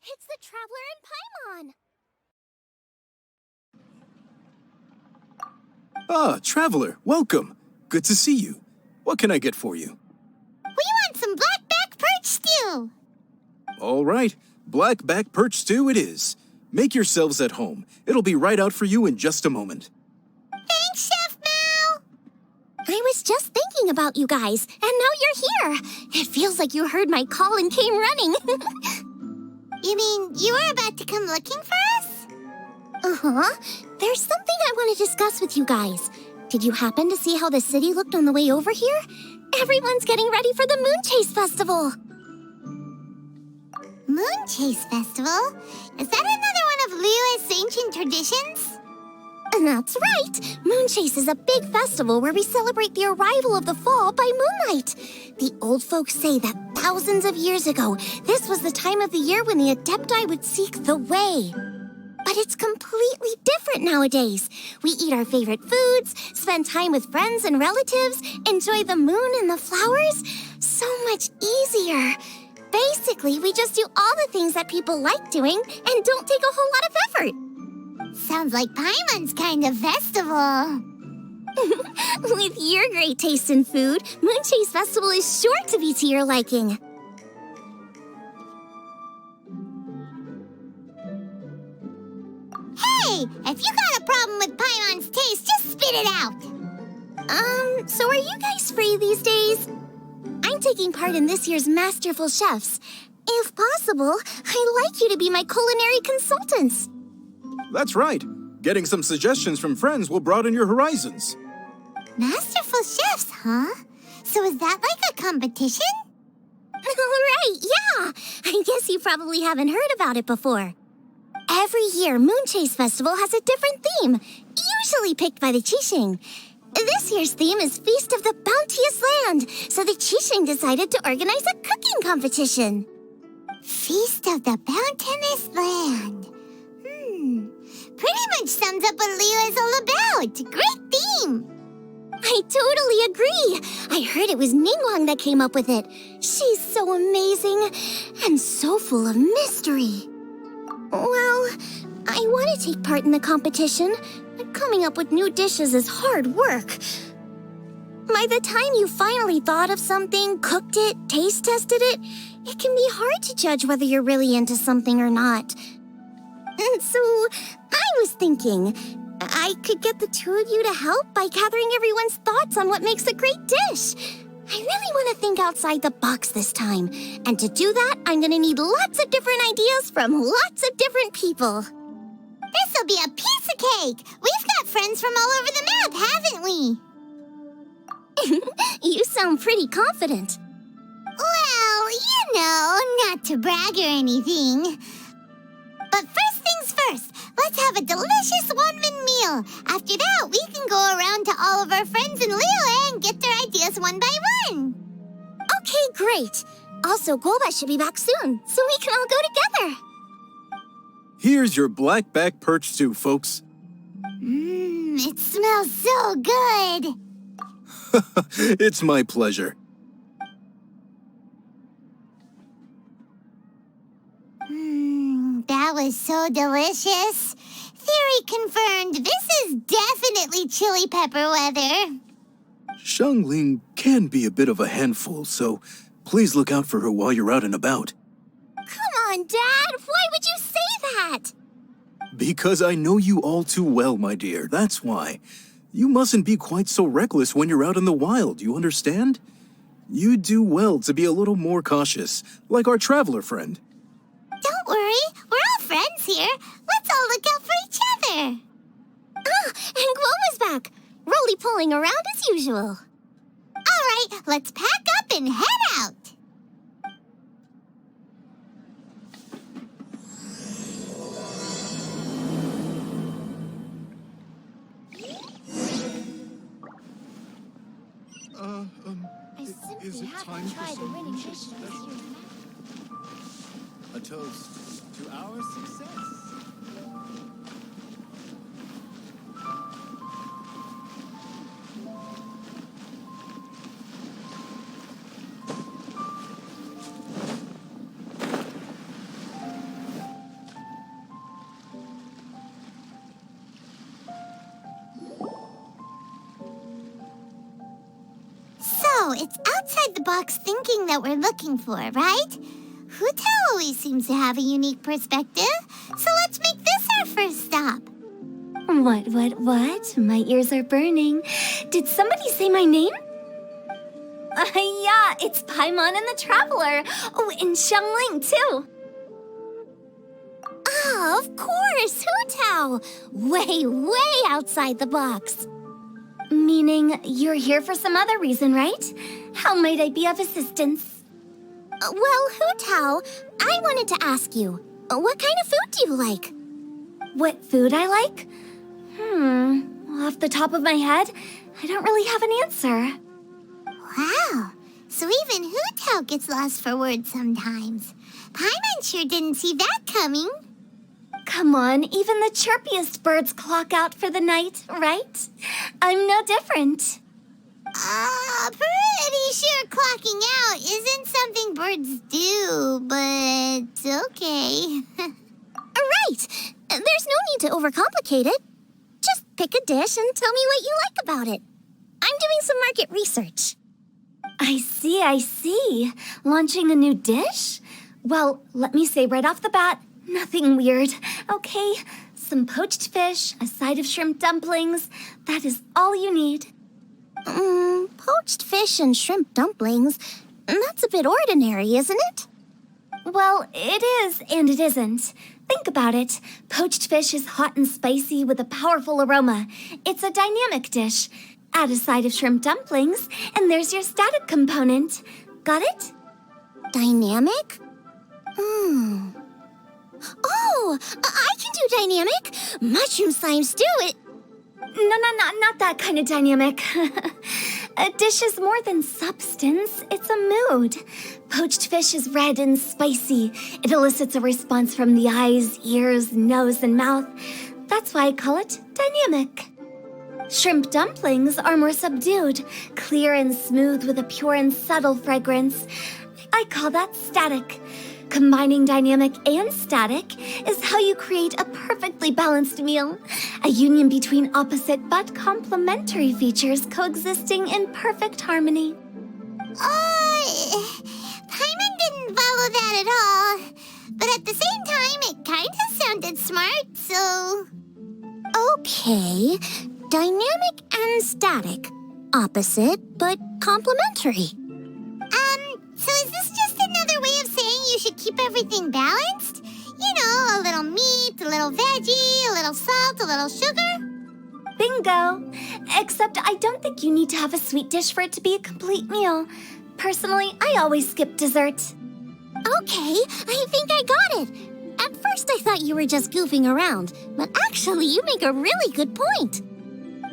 It's the Traveler and Paimon! Ah, Traveler, welcome. Good to see you. What can I get for you? We want some blackback perch stew! All right, blackback perch stew it is. Make yourselves at home. It'll be right out for you in just a moment. Thanks, Chef Mao! I was just thinking about you guys, and now you're here. It feels like you heard my call and came running. You mean you were about to come looking for us? Uh-huh. There's something I want to discuss with you guys. Did you happen to see how the city looked on the way over here? Everyone's getting ready for the Moon Chase Festival. Moon Chase Festival? Is that another one of Liyue's ancient traditions? That's right! Moon Chase is a big festival where we celebrate the arrival of the fall by moonlight. The old folks say that thousands of years ago, this was the time of the year when the Adepti would seek the way. But it's completely different nowadays. We eat our favorite foods, spend time with friends and relatives, enjoy the moon and the flowers. So much easier. Basically, we just do all the things that people like doing and don't take a whole lot of effort. Sounds like Paimon's kind of festival. With your great taste in food, Moon Chase Festival is sure to be to your liking. Hey, if you got a problem with Paimon's taste, just spit it out. So are you guys free these days? I'm taking part in this year's Masterful Chefs. If possible, I'd like you to be my culinary consultants. That's right. Getting some suggestions from friends will broaden your horizons. Masterful Chefs, huh? So is that like a competition? Right, yeah. I guess you probably haven't heard about it before. Every year, Moon Chase Festival has a different theme, usually picked by the Qixing. This year's theme is Feast of the Bounteous Land, so the Qixing decided to organize a cooking competition. Feast of the Bounteous Land. Pretty much sums up what Liyue is all about. Great theme. I totally agree. I heard it was Ningguang that came up with it. She's so amazing and so full of mystery. Well, I want to take part in the competition, but coming up with new dishes is hard work. By the time you finally thought of something, cooked it, taste tested it, it can be hard to judge whether you're really into something or not. And so, I was thinking, I could get the two of you to help by gathering everyone's thoughts on what makes a great dish. I really want to think outside the box this time. And to do that, I'm going to need lots of different ideas from lots of different people. This'll be a piece of cake! We've got friends from all over the map, haven't we? You sound pretty confident. Well, you know, not to brag or anything. But first things first, let's have a delicious one-min meal. After that, we can go around to all of our friends in Liyue and get their ideas one by one. Okay, great. Also, Golbat should be back soon, so we can all go together. Here's your blackback perch stew, folks. It smells so good. It's my pleasure. That was so delicious. Theory confirmed. This is definitely chili pepper weather. Xianling can be a bit of a handful, so please look out for her while you're out and about. Come on, Dad. Why would you say that? Because I know you all too well, my dear. That's why. You mustn't be quite so reckless when you're out in the wild, you understand? You do well to be a little more cautious, like our traveler friend. Don't worry. We're all friends here. Let's all look out for each other. Ah, and Gloma's back. Roly-poling around as usual. All right, let's pack up and head out. Is it time for some a toast to our success? it's outside the box thinking that we're looking for, right? Hu Tao always seems to have a unique perspective, so let's make this our first stop. What? My ears are burning. Did somebody say my name? Yeah, it's Paimon and the Traveler. Oh, and Xianling, too. Ah, of course, Hu Tao. Way outside the box. Meaning you're here for some other reason, right? How might I be of assistance? Well, Hu Tao, I wanted to ask you, what kind of food do you like? What food I like? Off the top of my head, I don't really have an answer. Wow, so even Hu Tao gets lost for words sometimes. Paimon sure didn't see that coming. Come on, even the chirpiest birds clock out for the night, right? I'm no different. Pretty sure clocking out isn't something birds do, but okay. Right, there's no need to overcomplicate it. Just pick a dish and tell me what you like about it. I'm doing some market research. I see. Launching a new dish? Well, let me say right off the bat, nothing weird, okay? Some poached fish, a side of shrimp dumplings. That is all you need. Poached fish and shrimp dumplings? That's a bit ordinary, isn't it? Well, it is and it isn't. Think about it. Poached fish is hot and spicy with a powerful aroma. It's a dynamic dish. Add a side of shrimp dumplings, and there's your static component. Got it? Dynamic? Oh, I can do dynamic. Mushroom slime stew, No, not that kind of dynamic. A dish is more than substance, it's a mood. Poached fish is red and spicy. It elicits a response from the eyes, ears, nose, and mouth. That's why I call it dynamic. Shrimp dumplings are more subdued, clear and smooth with a pure and subtle fragrance. I call that static. Combining dynamic and static is how you create a perfectly balanced meal. A union between opposite but complementary features coexisting in perfect harmony. Paimon didn't follow that at all. But at the same time, it kind of sounded smart, so... Okay, dynamic and static. Opposite, but complementary. So is this just another way of saying you should keep everything balanced? You know, a little meat, a little veggie, a little salt, a little sugar? Bingo! Except I don't think you need to have a sweet dish for it to be a complete meal. Personally, I always skip dessert. Okay, I think I got it. At first I thought you were just goofing around, but actually you make a really good point.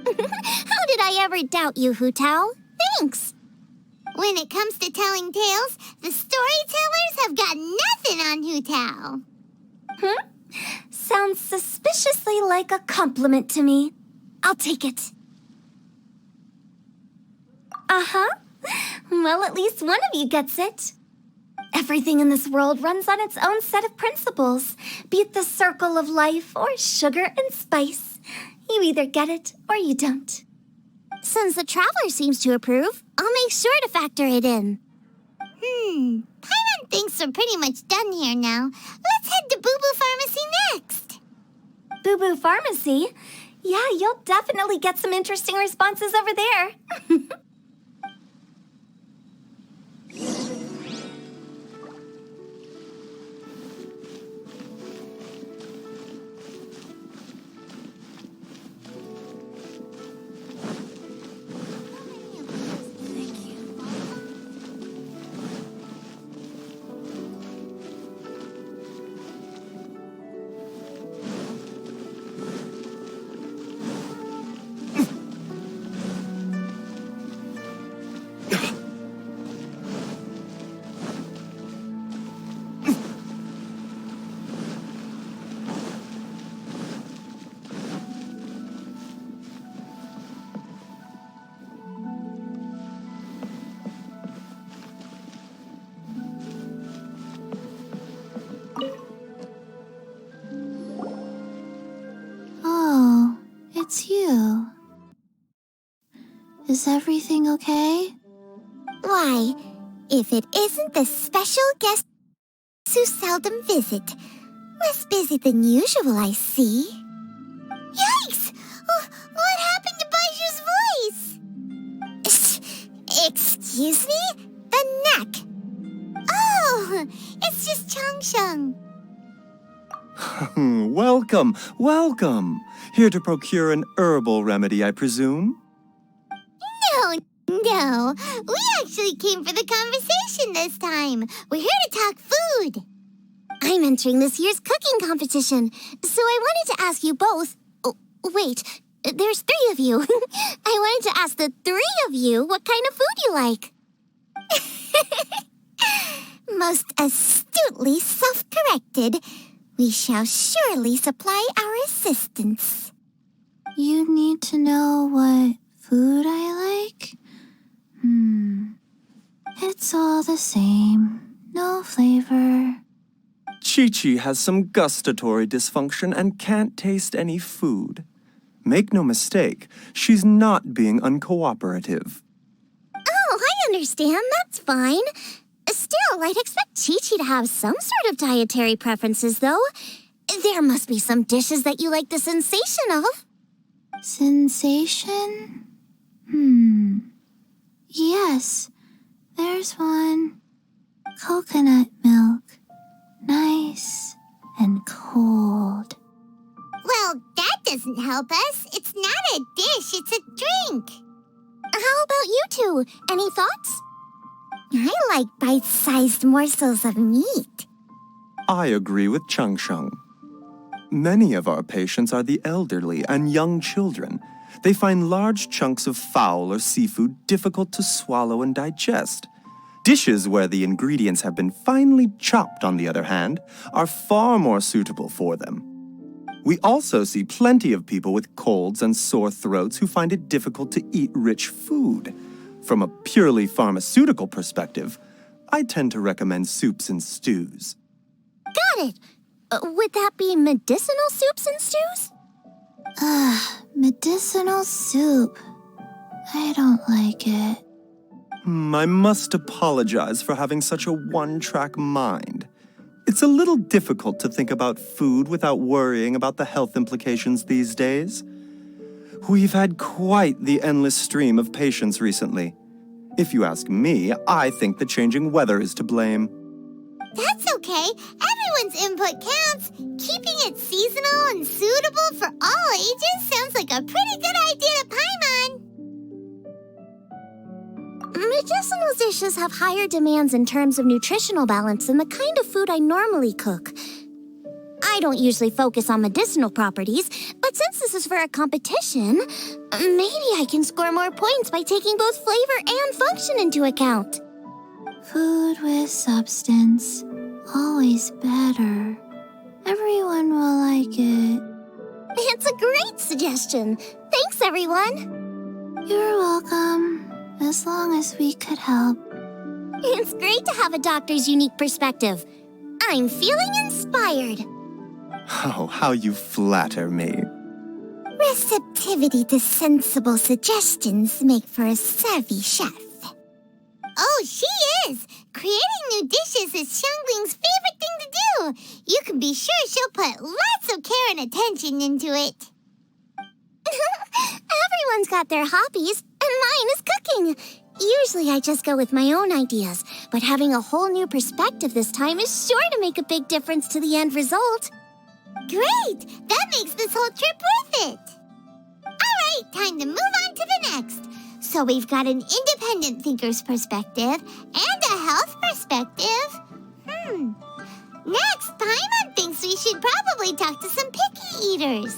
How did I ever doubt you, Hu Tao? Thanks. When it comes to telling tales, the storytellers have got nothing on Hu Tao. Sounds suspiciously like a compliment to me. I'll take it. Well, at least one of you gets it. Everything in this world runs on its own set of principles, be it the circle of life or sugar and spice. You either get it or you don't. Since the Traveler seems to approve, I'll make sure to factor it in. Paimon thinks we're pretty much done here now. Let's head to Boo Boo Pharmacy next. Boo Boo Pharmacy? Yeah, you'll definitely get some interesting responses over there. It's you. Is everything okay? Why, if it isn't the special guest who seldom visit. Less busy than usual, I see. Yikes! What happened to Baiju's voice? Excuse me? The neck. Oh, it's just Changsheng. Welcome, welcome. Here to procure an herbal remedy, I presume? No. We actually came for the conversation this time. We're here to talk food. I'm entering this year's cooking competition, so I wanted to ask you both. Oh, wait, there's 3 of you. I wanted to ask the 3 of you what kind of food you like. Most astutely self-corrected. We shall surely supply our assistance. You need to know what food I like? It's all the same. No flavor. Chi-Chi has some gustatory dysfunction and can't taste any food. Make no mistake, she's not being uncooperative. Oh, I understand. That's fine. Still, I'd expect Chi-Chi to have some sort of dietary preferences, though. There must be some dishes that you like the sensation of. Sensation? Yes, there's one. Coconut milk. Nice and cold. Well, that doesn't help us. It's not a dish, it's a drink. How about you 2? Any thoughts? I like bite-sized morsels of meat. I agree with Changsheng. Many of our patients are the elderly and young children. They find large chunks of fowl or seafood difficult to swallow and digest. Dishes where the ingredients have been finely chopped, on the other hand, are far more suitable for them. We also see plenty of people with colds and sore throats who find it difficult to eat rich food. From a purely pharmaceutical perspective, I tend to recommend soups and stews. Got it. Would that be medicinal soups and stews? Medicinal soup. I don't like it. I must apologize for having such a one-track mind. It's a little difficult to think about food without worrying about the health implications these days. We've had quite the endless stream of patients recently. If you ask me, I think the changing weather is to blame. That's okay. Everyone's input counts. Keeping it seasonal and suitable for all ages sounds like a pretty good idea to Paimon. Medicinal dishes have higher demands in terms of nutritional balance than the kind of food I normally cook. I don't usually focus on medicinal properties, but since this is for a competition, maybe I can score more points by taking both flavor and function into account. Food with substance. Always better. Everyone will like it. It's a great suggestion. Thanks, everyone. You're welcome. As long as we could help. It's great to have a doctor's unique perspective. I'm feeling inspired. Oh, how you flatter me. Receptivity to sensible suggestions make for a savvy chef. Oh, she is! Creating new dishes is Xiangling's favorite thing to do. You can be sure she'll put lots of care and attention into it. Everyone's got their hobbies, and mine is cooking. Usually I just go with my own ideas, but having a whole new perspective this time is sure to make a big difference to the end result. Great! That makes this whole trip worth it. All right, time to move on to the next. So we've got an independent thinker's perspective and a health perspective. Next, Paimon thinks we should probably talk to some picky eaters.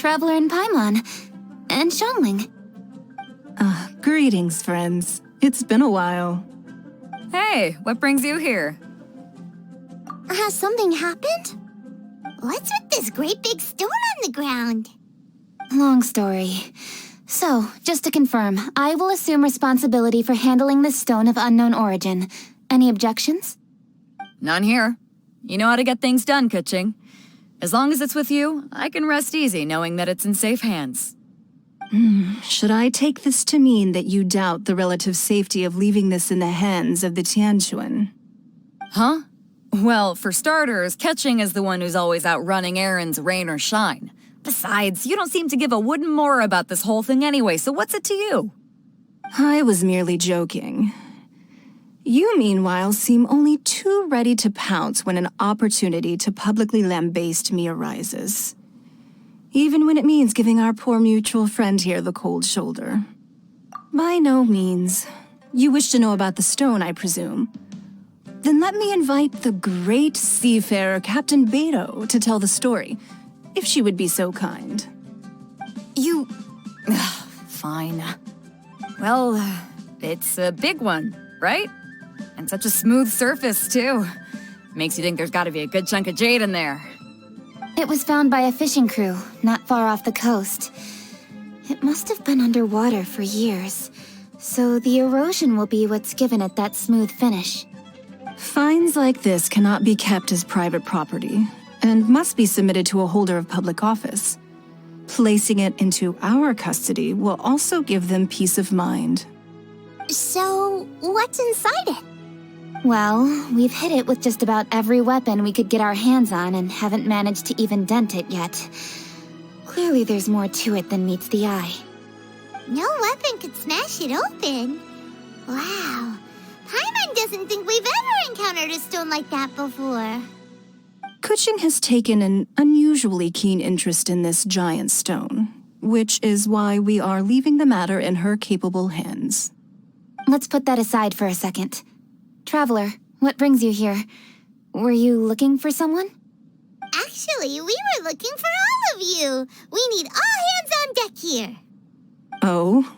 Traveler in Paimon. And Xianling. Greetings, friends. It's been a while. Hey, what brings you here? Has something happened? What's with this great big stone on the ground? Long story. So, just to confirm, I will assume responsibility for handling this stone of unknown origin. Any objections? None here. You know how to get things done, Kuching. As long as it's with you, I can rest easy knowing that it's in safe hands. Should I take this to mean that you doubt the relative safety of leaving this in the hands of the Tianquan? Huh? Well, for starters, Kuching is the one who's always out running errands, rain or shine. Besides, you don't seem to give a wooden more about this whole thing anyway, so what's it to you? I was merely joking. You, meanwhile, seem only too ready to pounce when an opportunity to publicly lambaste me arises. Even when it means giving our poor mutual friend here the cold shoulder. By no means. You wish to know about the stone, I presume. Then let me invite the great seafarer Captain Beto to tell the story, if she would be so kind. You... Fine. Well, it's a big one, right? And such a smooth surface, too. Makes you think there's gotta be a good chunk of jade in there. It was found by a fishing crew, not far off the coast. It must have been underwater for years, so the erosion will be what's given it that smooth finish. Finds like this cannot be kept as private property, and must be submitted to a holder of public office. Placing it into our custody will also give them peace of mind. So, what's inside it? Well, we've hit it with just about every weapon we could get our hands on and haven't managed to even dent it yet. Clearly there's more to it than meets the eye. No weapon could smash it open. Wow. Paimon doesn't think we've ever encountered a stone like that before. Kuching has taken an unusually keen interest in this giant stone, which is why we are leaving the matter in her capable hands. Let's put that aside for a second. Traveler, what brings you here? Were you looking for someone? Actually, we were looking for all of you. We need all hands on deck here. Oh,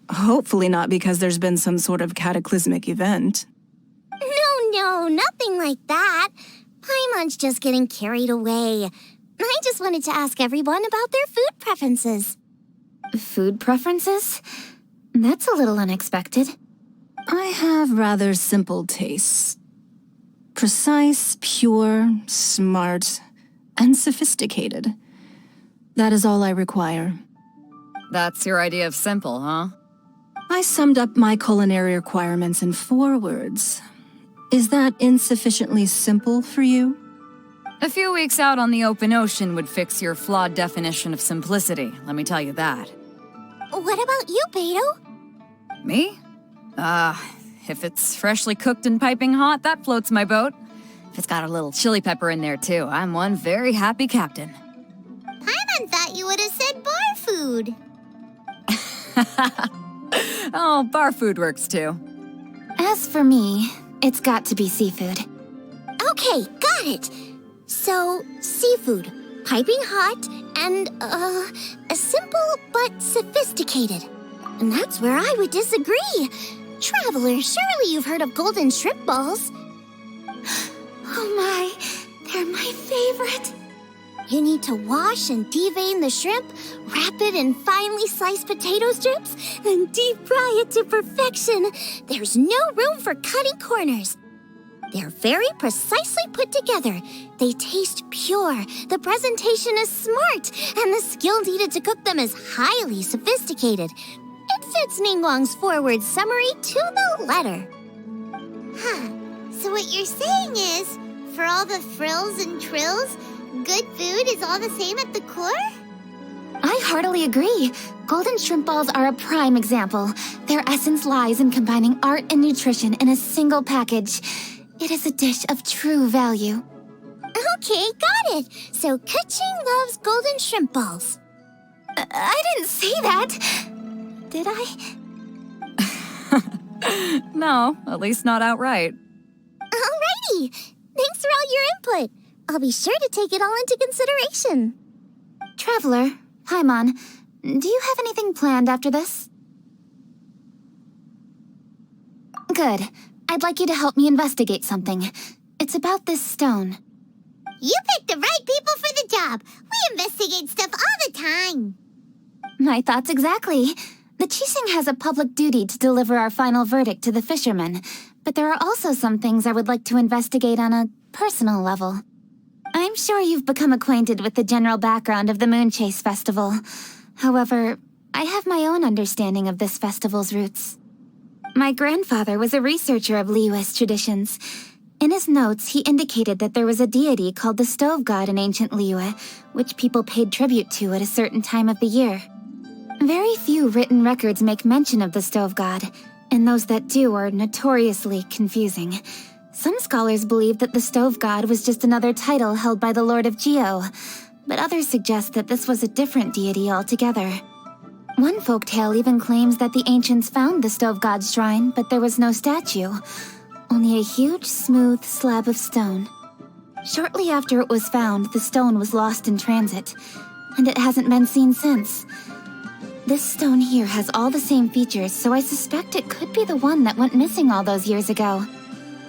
hopefully not because there's been some sort of cataclysmic event. No, nothing like that. Paimon's just getting carried away. I just wanted to ask everyone about their food preferences. Food preferences? That's a little unexpected. I have rather simple tastes. Precise, pure, smart, and sophisticated. That is all I require. That's your idea of simple, huh? I summed up my culinary requirements in 4 words. Is that insufficiently simple for you? A few weeks out on the open ocean would fix your flawed definition of simplicity, let me tell you that. What about you, Beto? Me? If it's freshly cooked and piping hot, that floats my boat. If it's got a little chili pepper in there, too, I'm one very happy captain. Paimon thought you would have said bar food. Oh, bar food works, too. As for me, it's got to be seafood. Okay, got it. So, seafood, piping hot, and, simple but sophisticated. And that's where I would disagree. Traveler, surely you've heard of golden shrimp balls. Oh my, they're my favorite. You need to wash and devein the shrimp, wrap it in finely sliced potato strips, then deep fry it to perfection. There's no room for cutting corners. They're very precisely put together. They taste pure, the presentation is smart, and the skill needed to cook them is highly sophisticated. It fits Ningguang's forward summary to the letter. So what you're saying is, for all the frills and trills, good food is all the same at the core? I heartily agree. Golden shrimp balls are a prime example. Their essence lies in combining art and nutrition in a single package. It is a dish of true value. Okay, got it. So Kuching loves golden shrimp balls. I didn't say that. Did I? No, at least not outright. Alrighty. Thanks for all your input. I'll be sure to take it all into consideration. Traveler, Paimon, do you have anything planned after this? Good. I'd like you to help me investigate something. It's about this stone. You picked the right people for the job. We investigate stuff all the time. My thoughts exactly. The Qixing has a public duty to deliver our final verdict to the fishermen, but there are also some things I would like to investigate on a personal level. I'm sure you've become acquainted with the general background of the Moonchase Festival. However, I have my own understanding of this festival's roots. My grandfather was a researcher of Liyue's traditions. In his notes, he indicated that there was a deity called the Stove God in ancient Liyue, which people paid tribute to at a certain time of the year. Very few written records make mention of the Stove God, and those that do are notoriously confusing. Some scholars believe that the Stove God was just another title held by the Lord of Geo, but others suggest that this was a different deity altogether. One folktale even claims that the ancients found the Stove God's shrine, but there was no statue, only a huge, smooth slab of stone. Shortly after it was found, the stone was lost in transit, and it hasn't been seen since. This stone here has all the same features, so I suspect it could be the one that went missing all those years ago.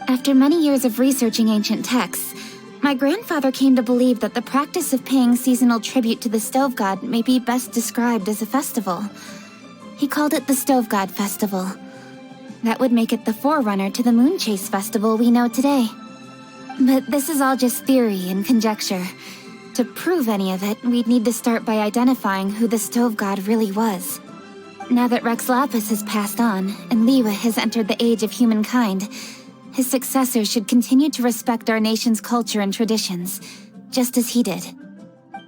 After many years of researching ancient texts, my grandfather came to believe that the practice of paying seasonal tribute to the Stove God may be best described as a festival. He called it the Stove God Festival. That would make it the forerunner to the Moonchase Festival we know today. But this is all just theory and conjecture. To prove any of it, we'd need to start by identifying who the Stove God really was. Now that Rex Lapis has passed on, and Liyue has entered the age of humankind, his successors should continue to respect our nation's culture and traditions, just as he did.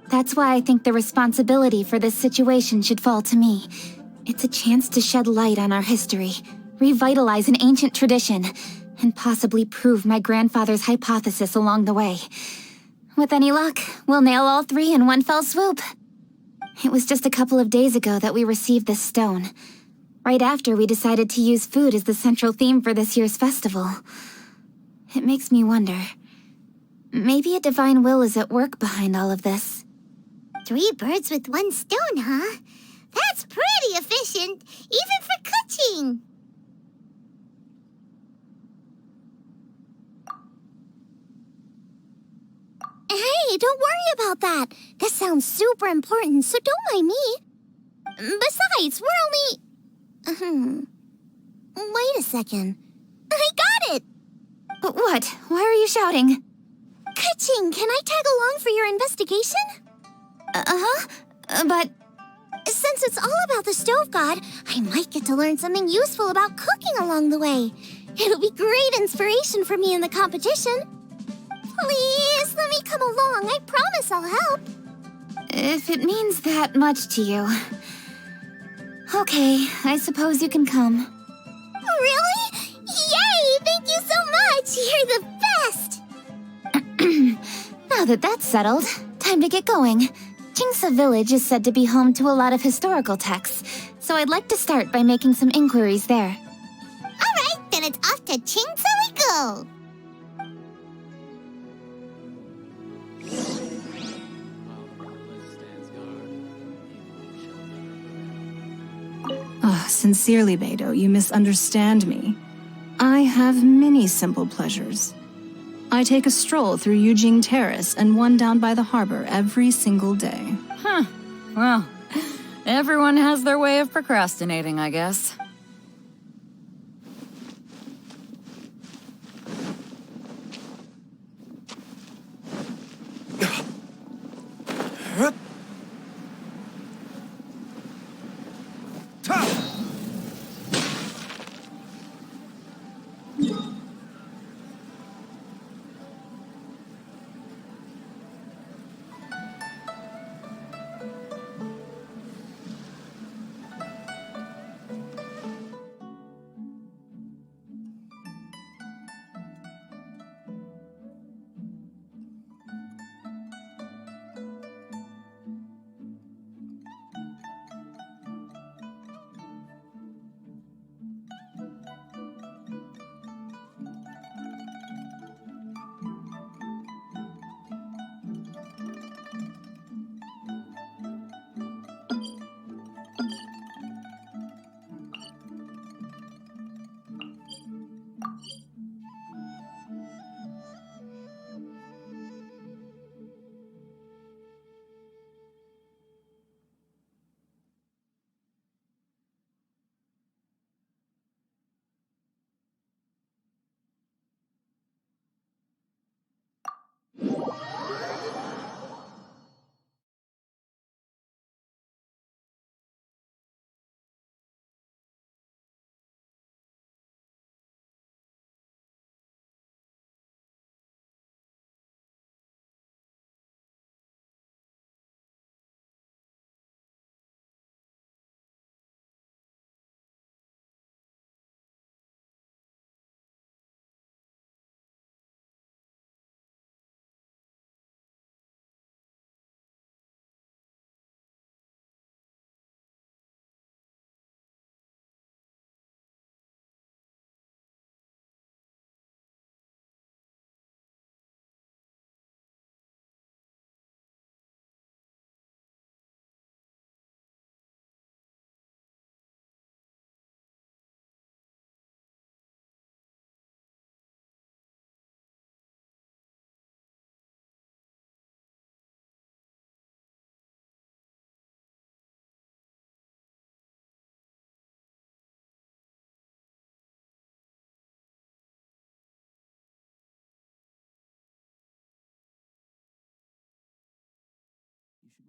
That's why I think the responsibility for this situation should fall to me. It's a chance to shed light on our history, revitalize an ancient tradition, and possibly prove my grandfather's hypothesis along the way. With any luck, we'll nail all three in one fell swoop. It was just a couple of days ago that we received this stone, right after we decided to use food as the central theme for this year's festival. It makes me wonder. Maybe a divine will is at work behind all of this. 3 birds with 1 stone, huh? That's pretty efficient, even for cooking. Hey, don't worry about that. This sounds super important, so don't mind me. Besides, we're only... Wait a second. I got it! What? Why are you shouting? Ka-ching, can I tag along for your investigation? But... Since it's all about the Stove God, I might get to learn something useful about cooking along the way. It'll be great inspiration for me in the competition. Please, let me come along. I promise I'll help. if it means that much to you... Okay, I suppose you can come. Really? Yay! Thank you so much! You're the best! Now that that's settled, time to get going. Qingsa Village is said to be home to a lot of historical texts, so I'd like to start by making some inquiries there. Alright, then it's off to Qingsa we go! Oh, sincerely, Beidou, you misunderstand me. I have many simple pleasures. I take a stroll through Yujing Terrace and one down by the harbor every single day. Huh. Well, everyone has their way of procrastinating, I guess.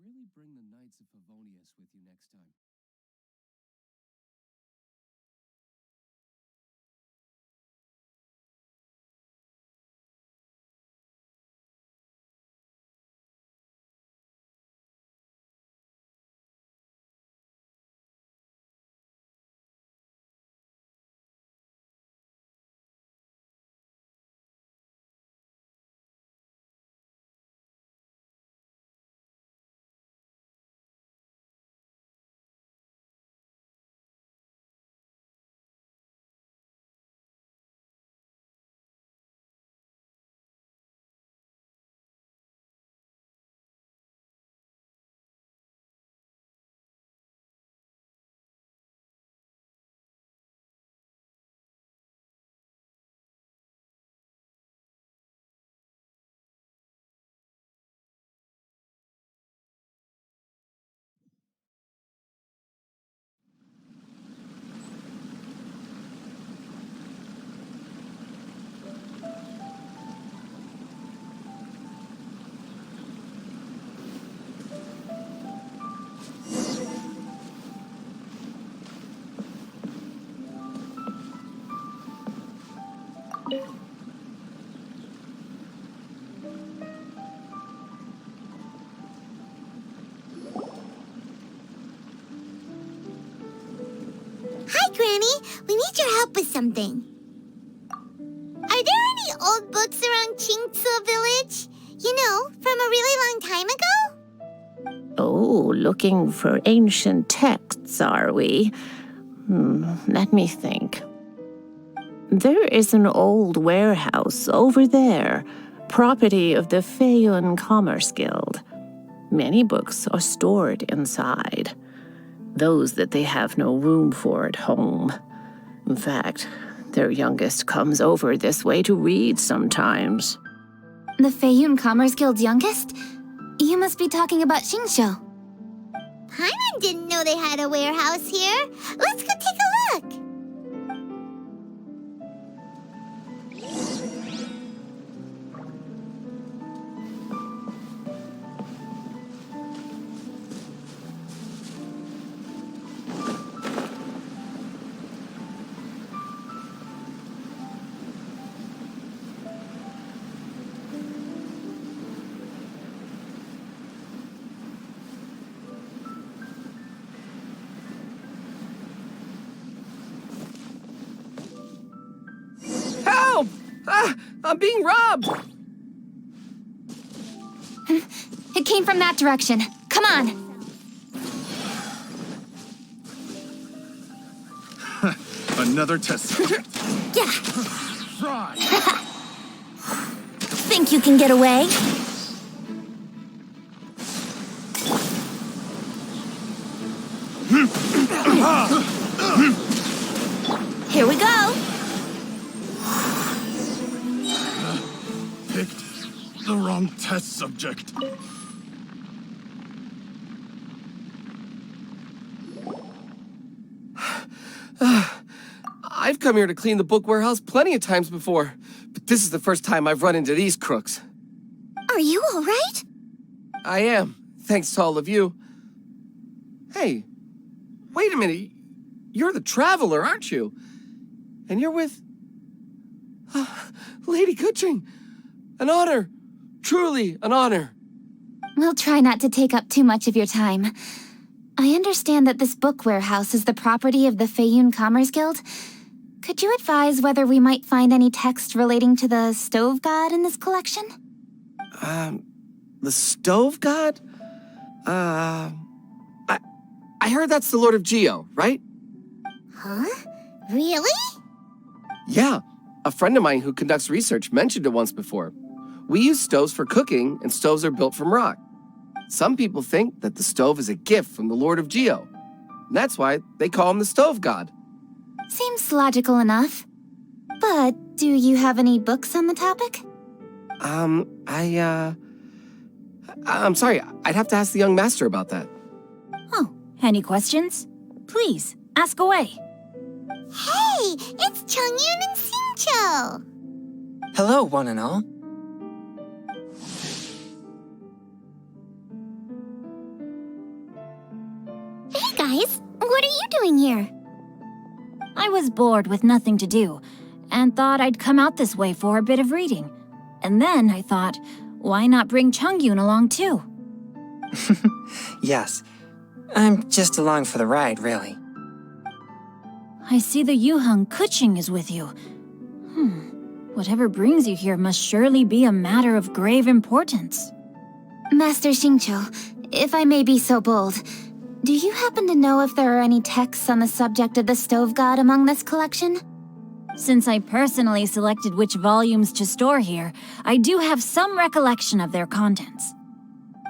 really bring the Knights of Favonius with you next time. Hi, Granny. We need your help with something. Are there any old books around Qingce Village? You know, from a really long time ago? Oh, looking for ancient texts, are we? Let me think. There is an old warehouse over there, property of the Feiyun Commerce Guild. Many books are stored inside, those that they have no room for at home. In fact, their youngest comes over this way to read sometimes. The Feiyun Commerce Guild's youngest? You must be talking about Xingqiu. Paimon didn't know they had a warehouse here. Let's go take a look. Help! I'm being robbed! It came from that direction. Come on! Another test subject. Yeah! Try. Think you can get away? Here we go! Picked the wrong test subject. I've come here to clean the book warehouse plenty of times before, but this is the first time I've run into these crooks. Are you all right? I am, thanks to all of you. Hey, wait a minute. You're the Traveler, aren't you? And you're with... Lady Kuching. An honor. Truly an honor. We'll try not to take up too much of your time. I understand that this book warehouse is the property of the Feiyun Commerce Guild. Could you advise whether we might find any text relating to the stove god in this collection? The stove god? I heard that's the Lord of Geo, right? Huh? Really? Yeah, a friend of mine who conducts research mentioned it once before. We use stoves for cooking, and stoves are built from rock. Some people think that the stove is a gift from the Lord of Geo. And that's why they call him the stove god. Seems logical enough. But do you have any books on the topic? I'm sorry, I'd have to ask the young master about that. Oh, any questions? Please, ask away. Hey, it's Chongyun and Xingqiu. Hello, one and all. doing here? I was bored with nothing to do, and thought I'd come out this way for a bit of reading. And then I thought, why not bring Chongyun along too? Yes. I'm just along for the ride, really. I see the Yuheng Kuching is with you. Whatever brings you here must surely be a matter of grave importance. Master Xingqiu, if I may be so bold, do you happen to know if there are any texts on the subject of the stove god among this collection? Since I personally selected which volumes to store here, I do have some recollection of their contents.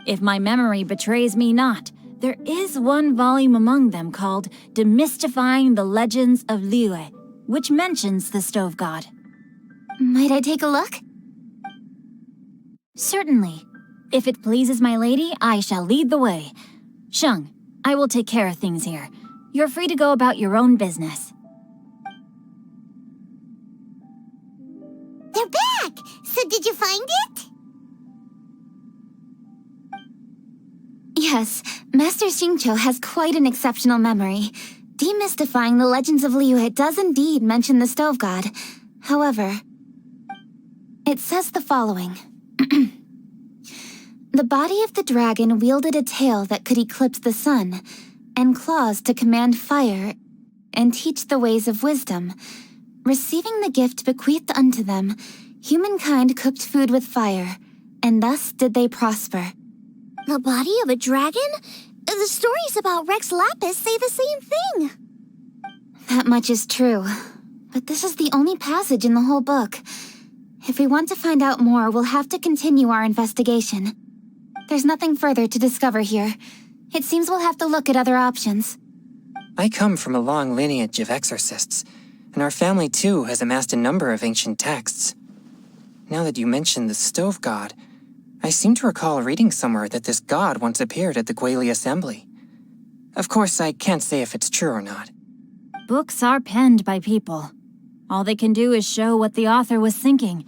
If my memory betrays me not, there is one volume among them called Demystifying the Legends of Liyue, which mentions the stove god. Might I take a look? Certainly. If it pleases my lady, I shall lead the way. Sheng, I will take care of things here. You're free to go about your own business. They're back! So did you find it? Yes, Master Xingqiu has quite an exceptional memory. Demystifying the Legends of Liyue does indeed mention the stove god. However, it says the following. The body of the dragon wielded a tail that could eclipse the sun, and claws to command fire and teach the ways of wisdom. Receiving the gift bequeathed unto them, humankind cooked food with fire, and thus did they prosper. The body of a dragon? The stories about Rex Lapis say the same thing. That much is true, but this is the only passage in the whole book. If we want to find out more, we'll have to continue our investigation. There's nothing further to discover here. It seems we'll have to look at other options. I come from a long lineage of exorcists, and our family too has amassed a number of ancient texts. Now that you mention the stove god, I seem to recall reading somewhere that this god once appeared at the Guili Assembly. Of course, I can't say if it's true or not. Books are penned by people. All they can do is show what the author was thinking.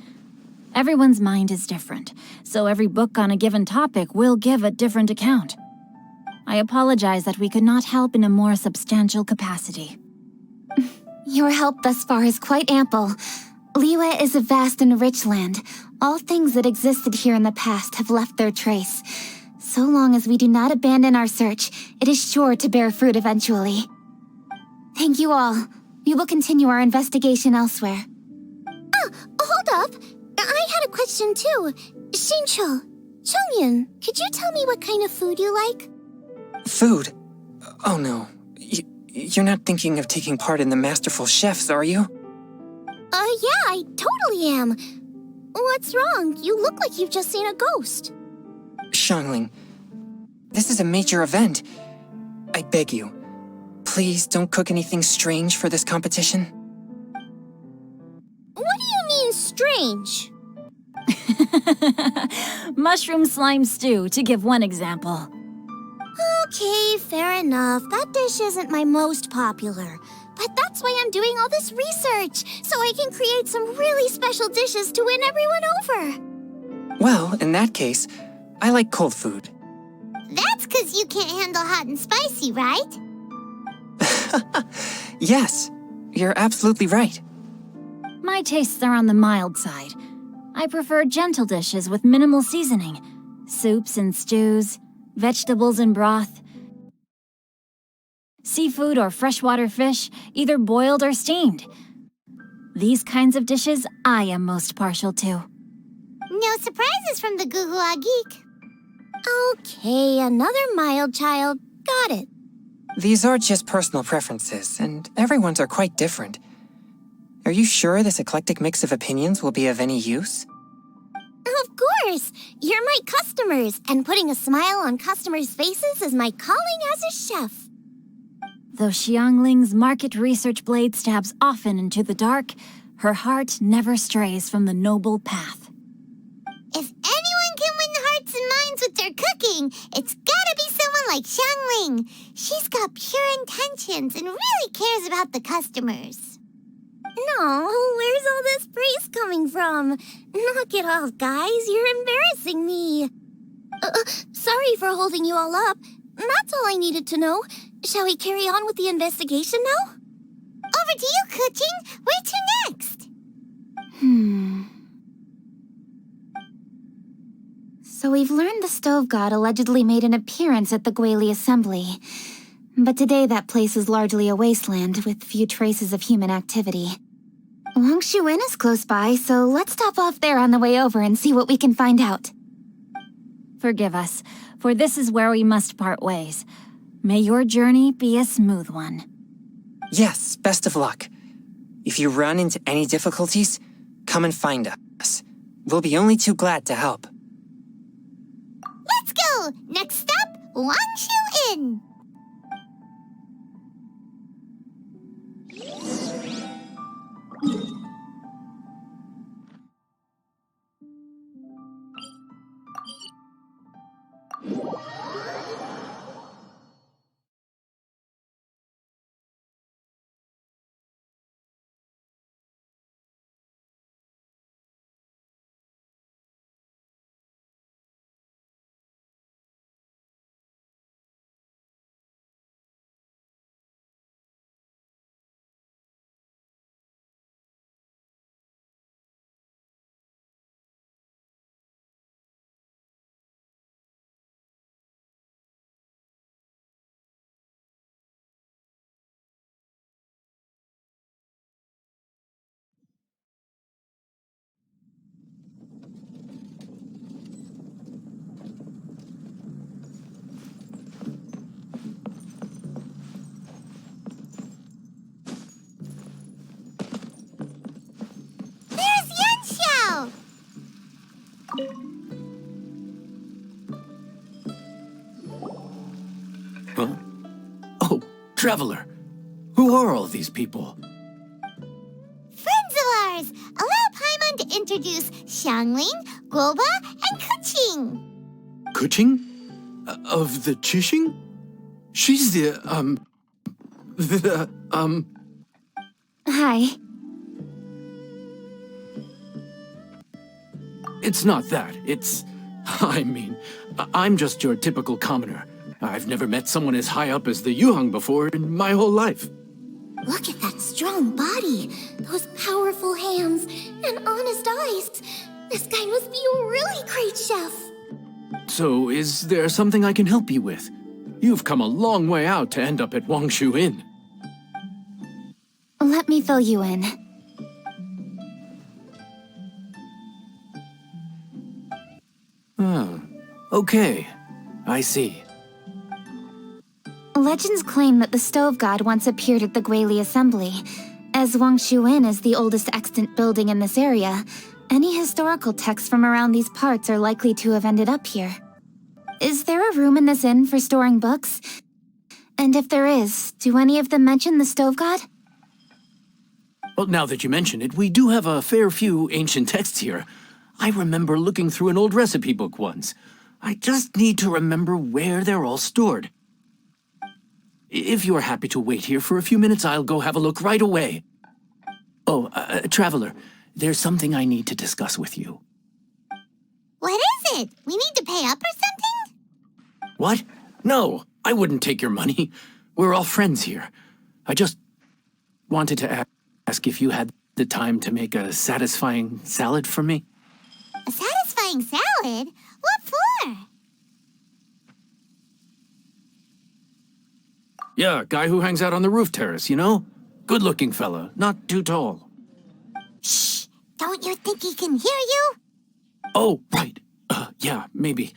Everyone's mind is different, so every book on a given topic will give a different account. I apologize that we could not help in a more substantial capacity. Your help thus far is quite ample. Liyue is a vast and rich land. All things that existed here in the past have left their trace. So long as we do not abandon our search, it is sure to bear fruit eventually. Thank you all. We will continue our investigation elsewhere. Hold up. I had a question too. Xingqiu, Chongyun, could you tell me what kind of food you like? Food? Oh no. You're not thinking of taking part in the Masterful Chefs, are you? Yeah, I totally am. What's wrong? You look like you've just seen a ghost. Xianling, this is a major event. I beg you, please don't cook anything strange for this competition. What do you mean, strange? Mushroom slime stew, to give one example. Okay, fair enough. That dish isn't my most popular. But that's why I'm doing all this research, so I can create some really special dishes to win everyone over. Well, in that case, I like cold food. That's because you can't handle hot and spicy, right? Yes, you're absolutely right. My tastes are on the mild side. I prefer gentle dishes with minimal seasoning. Soups and stews, vegetables and broth. Seafood or freshwater fish, either boiled or steamed. These kinds of dishes I am most partial to. No surprises from the Guhua Geek. Okay, another mild child. Got it. These are just personal preferences, and everyone's are quite different. Are you sure this eclectic mix of opinions will be of any use? Of course! You're my customers, and putting a smile on customers' faces is my calling as a chef. Though Xiangling's market research blade stabs often into the dark, her heart never strays from the noble path. If anyone can win hearts and minds with their cooking, it's gotta be someone like Xianling. She's got pure intentions and really cares about the customers. No, where's all this praise coming from? Knock it off, guys. You're embarrassing me. Sorry for holding you all up. That's all I needed to know. Shall we carry on with the investigation now? Over to you, Kuching. Where to next? So we've learned the Stove God allegedly made an appearance at the Guili Assembly. But today that place is largely a wasteland with few traces of human activity. Wangshu Inn is close by, so let's stop off there on the way over and see what we can find out. Forgive us, for this is where we must part ways. May your journey be a smooth one. Yes, best of luck. If you run into any difficulties, come and find us. We'll be only too glad to help. Let's go! Next stop, Wangshu Inn! Huh? Oh, Traveler. Who are all these people? Friends of ours! Allow Paimon to introduce Xianling, Guoba, and Kuching. Kuching? Of the Chishing? She's Hi. It's not that. I'm just your typical commoner. I've never met someone as high up as the Yuheng before in my whole life. Look at that strong body, those powerful hands, and honest eyes. This guy must be a really great chef. So, is there something I can help you with? You've come a long way out to end up at Wangshu Inn. Let me fill you in. Okay. I see. Legends claim that the Stove God once appeared at the Guili Assembly. As Wangshu Inn is the oldest extant building in this area, any historical texts from around these parts are likely to have ended up here. Is there a room in this inn for storing books? And if there is, do any of them mention the Stove God? Well, now that you mention it, we do have a fair few ancient texts here. I remember looking through an old recipe book once. I just need to remember where they're all stored. If you're happy to wait here for a few minutes, I'll go have a look right away. Oh, Traveler, there's something I need to discuss with you. What is it? We need to pay up or something? What? No, I wouldn't take your money. We're all friends here. I just wanted to ask if you had the time to make a satisfying salad for me. A satisfying salad? What for? Yeah, guy who hangs out on the roof terrace, you know? Good-looking fella, not too tall. Shh! Don't you think he can hear you? Oh, right. Yeah, maybe.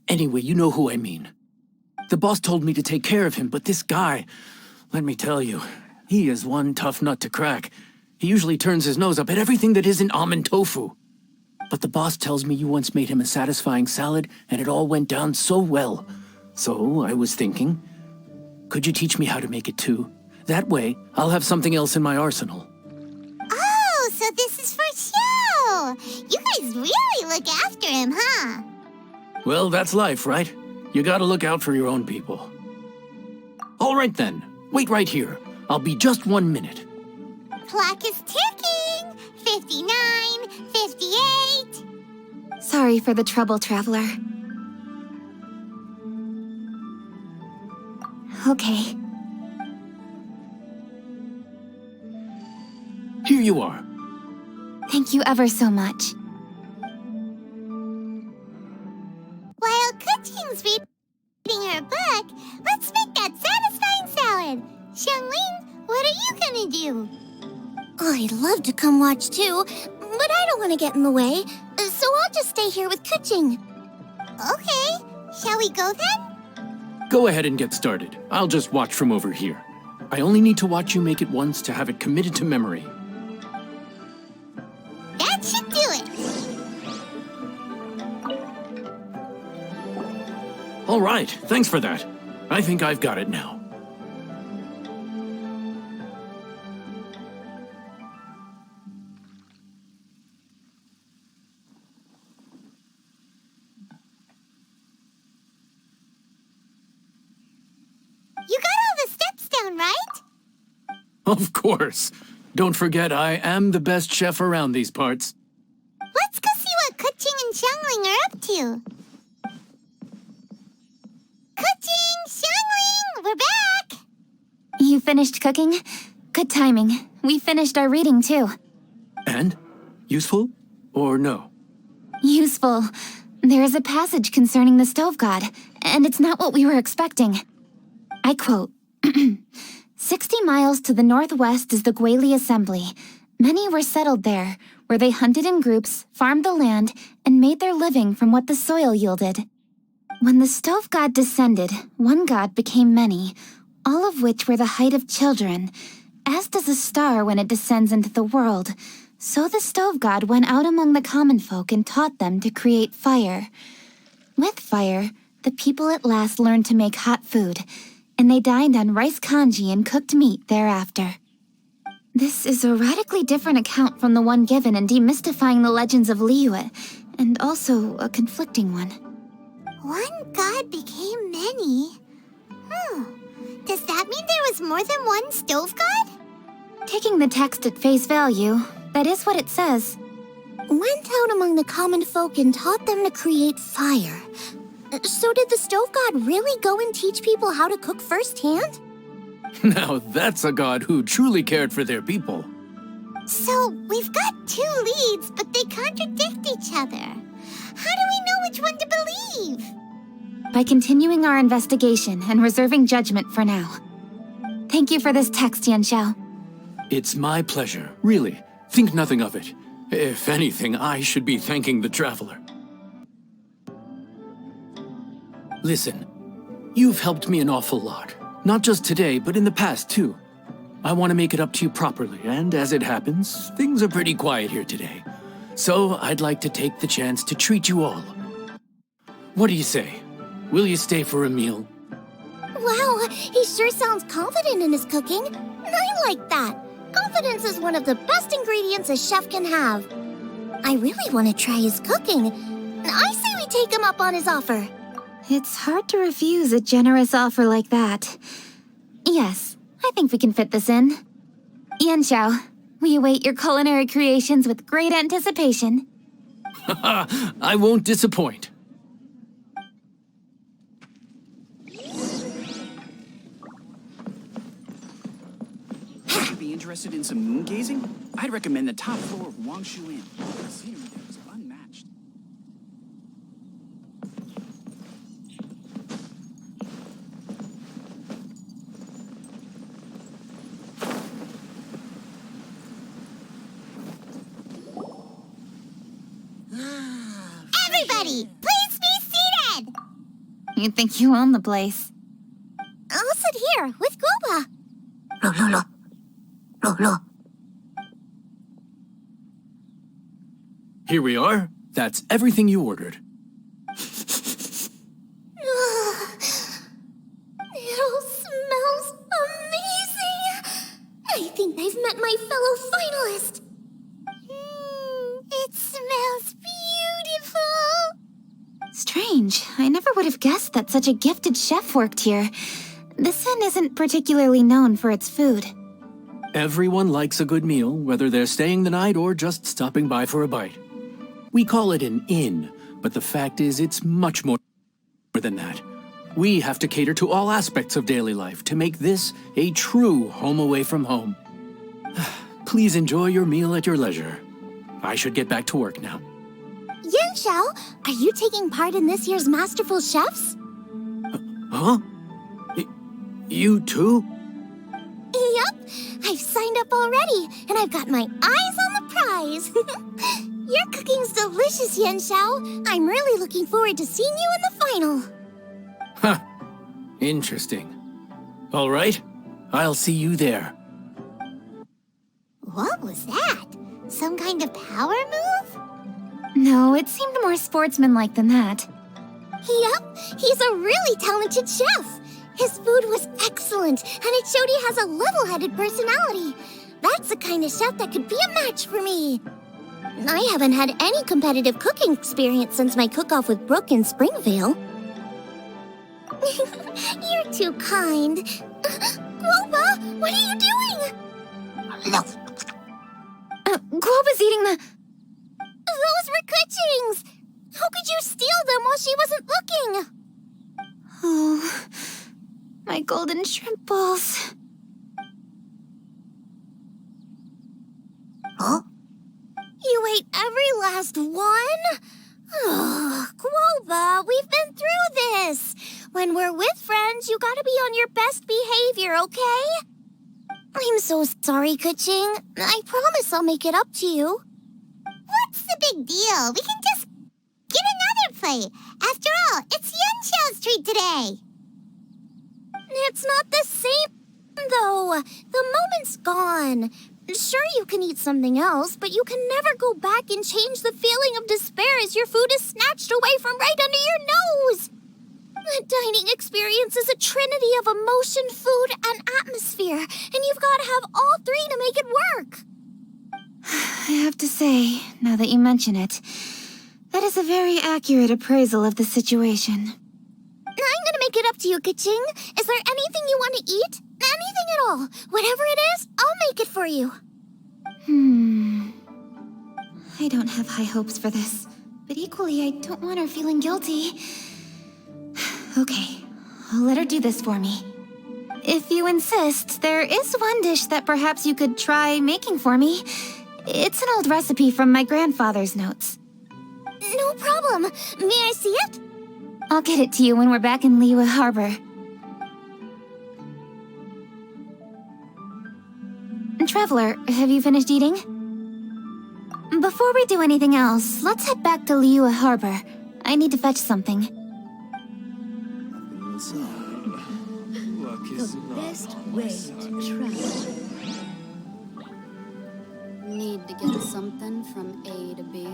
Anyway, you know who I mean. The boss told me to take care of him, but this guy, let me tell you, he is one tough nut to crack. He usually turns his nose up at everything that isn't almond tofu. But the boss tells me you once made him a satisfying salad, and it all went down so well. So I was thinking, could you teach me how to make it too? That way, I'll have something else in my arsenal. Oh, so this is for show! You guys really look after him, huh? Well, that's life, right? You gotta look out for your own people. All right then, wait right here. I'll be just 1 minute. Clock is ticking! 59, 58... Sorry for the trouble, Traveler. Okay. Here you are. Thank you ever so much. While Kuching's reading her book, let's make that satisfying salad. Xianling, what are you gonna do? I'd love to come watch too, but I don't want to get in the way, so I'll just stay here with Kuching. Okay, shall we go then? Go ahead and get started. I'll just watch from over here. I only need to watch you make it once to have it committed to memory. That should do it. All right, thanks for that. I think I've got it now. You got all the steps down, right? Of course. Don't forget, I am the best chef around these parts. Let's go see what Kuching and Xianling are up to. Kuching, Xianling, we're back! You finished cooking? Good timing. We finished our reading too. And? Useful? Or no? Useful. There is a passage concerning the stove god, and it's not what we were expecting. I quote, 60 miles to the northwest is the Guili Assembly. Many were settled there, where they hunted in groups, farmed the land, and made their living from what the soil yielded. When the stove god descended, one god became many, all of which were the height of children. As does a star when it descends into the world, so the stove god went out among the common folk and taught them to create fire. With fire, the people at last learned to make hot food, and they dined on rice congee and cooked meat thereafter. This is a radically different account from the one given in Demystifying the Legends of Liyue, and also a conflicting one. One god became many. Does that mean there was more than one stove god? Taking the text at face value, that is what it says. Went out among the common folk and taught them to create fire. So did the stove god really go and teach people how to cook firsthand? Now that's a god who truly cared for their people. So we've got two leads, but they contradict each other. How do we know which one to believe? By continuing our investigation and reserving judgment for now. Thank you for this text, Yanxiao. It's my pleasure, really. Think nothing of it. If anything, I should be thanking the traveler. Listen, you've helped me an awful lot. Not just today, but in the past, too. I want to make it up to you properly, and as it happens, things are pretty quiet here today. So I'd like to take the chance to treat you all. What do you say? Will you stay for a meal? Wow, he sure sounds confident in his cooking. I like that. Confidence is one of the best ingredients a chef can have. I really want to try his cooking. I say we take him up on his offer. It's hard to refuse a generous offer like that. Yes, I think we can fit this in. Yanxiao, we await your culinary creations with great anticipation. I won't disappoint. Would you be interested in some moon gazing? I'd recommend the top floor of Wangshu Inn. The scenery there is unmatched. Everybody, please be seated! You think you own the place? I'll sit here with Guoba. Here we are. That's everything you ordered. It all smells amazing. I think I've met my fellow finalist. It smells beautiful. Strange. I never would have guessed that such a gifted chef worked here. This inn isn't particularly known for its food. Everyone likes a good meal, whether they're staying the night or just stopping by for a bite. We call it an inn, but the fact is it's much more than that. We have to cater to all aspects of daily life to make this a true home away from home. Please enjoy your meal at your leisure. I should get back to work now. Yanxiao, are you taking part in this year's Masterful Chefs? Huh? You too? Yup, I've signed up already, and I've got my eyes on the prize. Your cooking's delicious, Yanxiao. I'm really looking forward to seeing you in the final. Huh. Interesting. All right, I'll see you there. What was that? Some kind of power move? No, it seemed more sportsmanlike than that. Yup, he's a really talented chef. His food was excellent, and it showed he has a level-headed personality. That's the kind of chef that could be a match for me. I haven't had any competitive cooking experience since my cook-off with Brooke in Springvale. You're too kind. Guoba, what are you doing? Guoba's eating the... Those were Kuching's! How could you steal them while she wasn't looking? Oh, my golden shrimp balls. Huh? You ate every last one? Oh, Guoba, we've been through this. When we're with friends, you gotta be on your best behavior, okay? I'm so sorry, Kuching. I promise I'll make it up to you. What's the big deal? We can just get another plate. After all, it's Yanxiao's treat today. It's not the same, though. The moment's gone. Sure, you can eat something else, but you can never go back and change the feeling of despair as your food is snatched away from right under your nose. The dining experience is a trinity of emotion, food, and atmosphere, and you've got to have all three to make it work. I have to say, now that you mention it, that is a very accurate appraisal of the situation. I'm gonna make it up to you, Kuching. Is there anything you want to eat? Anything at all. Whatever it is, I'll make it for you. I don't have high hopes for this, but equally I don't want her feeling guilty. Okay, I'll let her do this for me. If you insist, there is one dish that perhaps you could try making for me. It's an old recipe from my grandfather's notes. No problem. May I see it? I'll get it to you when we're back in Liyue Harbor. Traveler, have you finished eating? Before we do anything else, let's head back to Liyue Harbor. I need to fetch something. The best way to travel. Need to get something from A to B.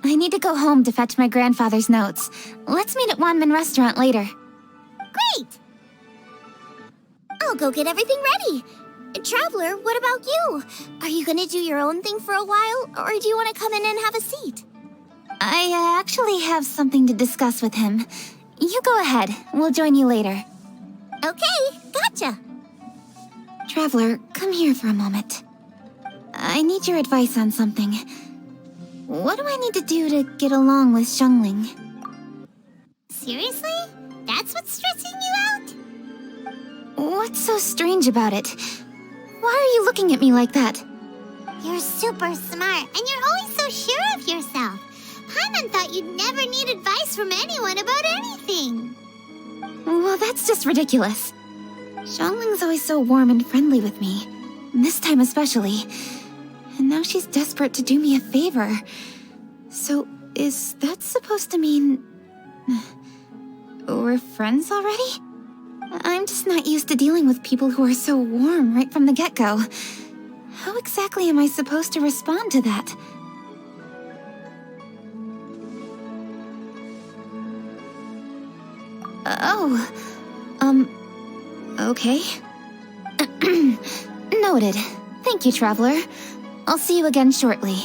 I need to go home to fetch my grandfather's notes. Let's meet at Wanmin Restaurant later. Great! I'll go get everything ready. Traveler, what about you? Are you gonna do your own thing for a while, or do you want to come in and have a seat? I actually have something to discuss with him. You go ahead. We'll join you later. Okay, gotcha. Traveler, come here for a moment. I need your advice on something. What do I need to do to get along with Xianling? Seriously? That's what's stressing you out? What's so strange about it? Why are you looking at me like that? You're super smart, and you're always so sure of yourself. Paimon thought you'd never need advice from anyone about anything. Well, that's just ridiculous. Xiangling's always so warm and friendly with me. This time especially. And now she's desperate to do me a favor. So, is that supposed to mean... we're friends already? I'm just not used to dealing with people who are so warm right from the get-go. How exactly am I supposed to respond to that? Okay. Noted. Thank you, Traveler. I'll see you again shortly.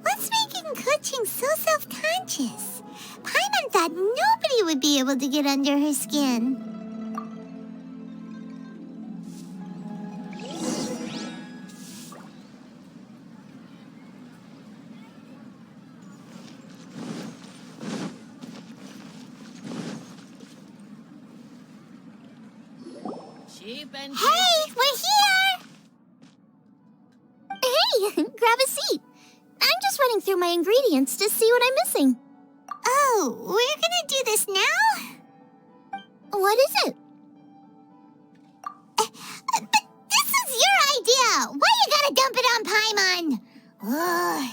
What's making Kuching so self-conscious? Paimon thought nobody would be able to get under her skin. Hey, we're here! Hey, grab a seat. I'm just running through my ingredients to see what I'm missing. Oh, we're gonna do this now? What is it? But this is your idea! Why you gotta dump it on Paimon? Ugh.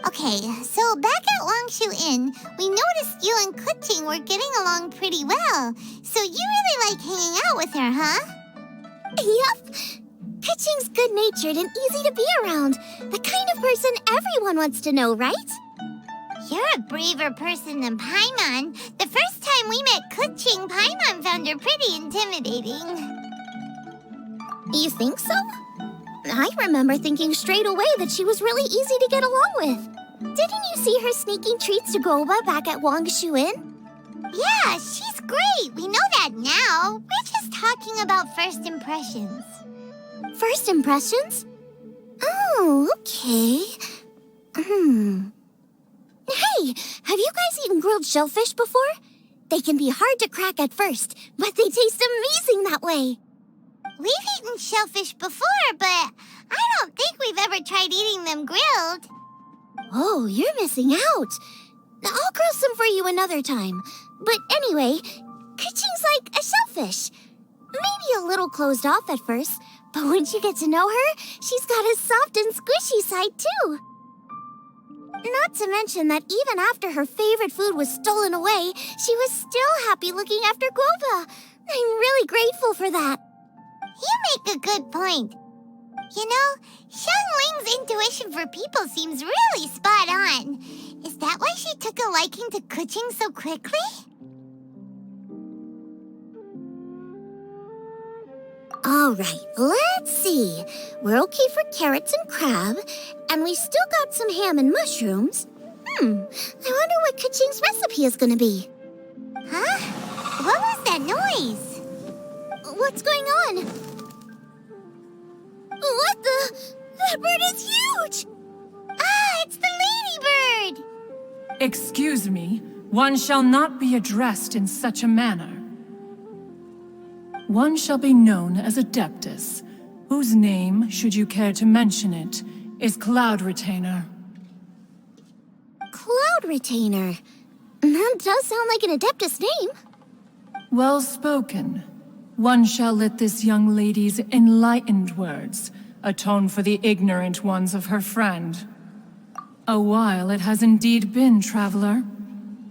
Okay, so back at Wangshu Inn, we noticed you and Kuching were getting along pretty well. So you really like hanging out with her, huh? Yep. Kuching's good-natured and easy to be around. The kind of person everyone wants to know, right? You're a braver person than Paimon. The first time we met Kuching, Paimon found her pretty intimidating. You think so? I remember thinking straight away that she was really easy to get along with. Didn't you see her sneaking treats to Goba back at Wangshu Inn? Yeah, she's great. We know that now. We're just talking about first impressions. First impressions? Oh, okay. Hey, have you guys eaten grilled shellfish before? They can be hard to crack at first, but they taste amazing that way. We've eaten shellfish before, but I don't think we've ever tried eating them grilled. Oh, you're missing out. I'll grill some for you another time. But anyway, Kuching's like a shellfish. Maybe a little closed off at first, but once you get to know her, she's got a soft and squishy side too. Not to mention that even after her favorite food was stolen away, she was still happy looking after Guoba. I'm really grateful for that. You make a good point. You know, Xianling's intuition for people seems really spot on. Is that why she took a liking to Kuching so quickly? All right, let's see. We're okay for carrots and crab, and we still got some ham and mushrooms. I wonder what Kuching's recipe is gonna be. Huh? What was that noise? What's going on? What the? That bird is huge! Ah, it's the ladybird! Excuse me, one shall not be addressed in such a manner. One shall be known as Adeptus, whose name, should you care to mention it, is Cloud Retainer. Cloud Retainer? That does sound like an Adeptus name. Well spoken. One shall let this young lady's enlightened words atone for the ignorant ones of her friend. A while it has indeed been, traveler.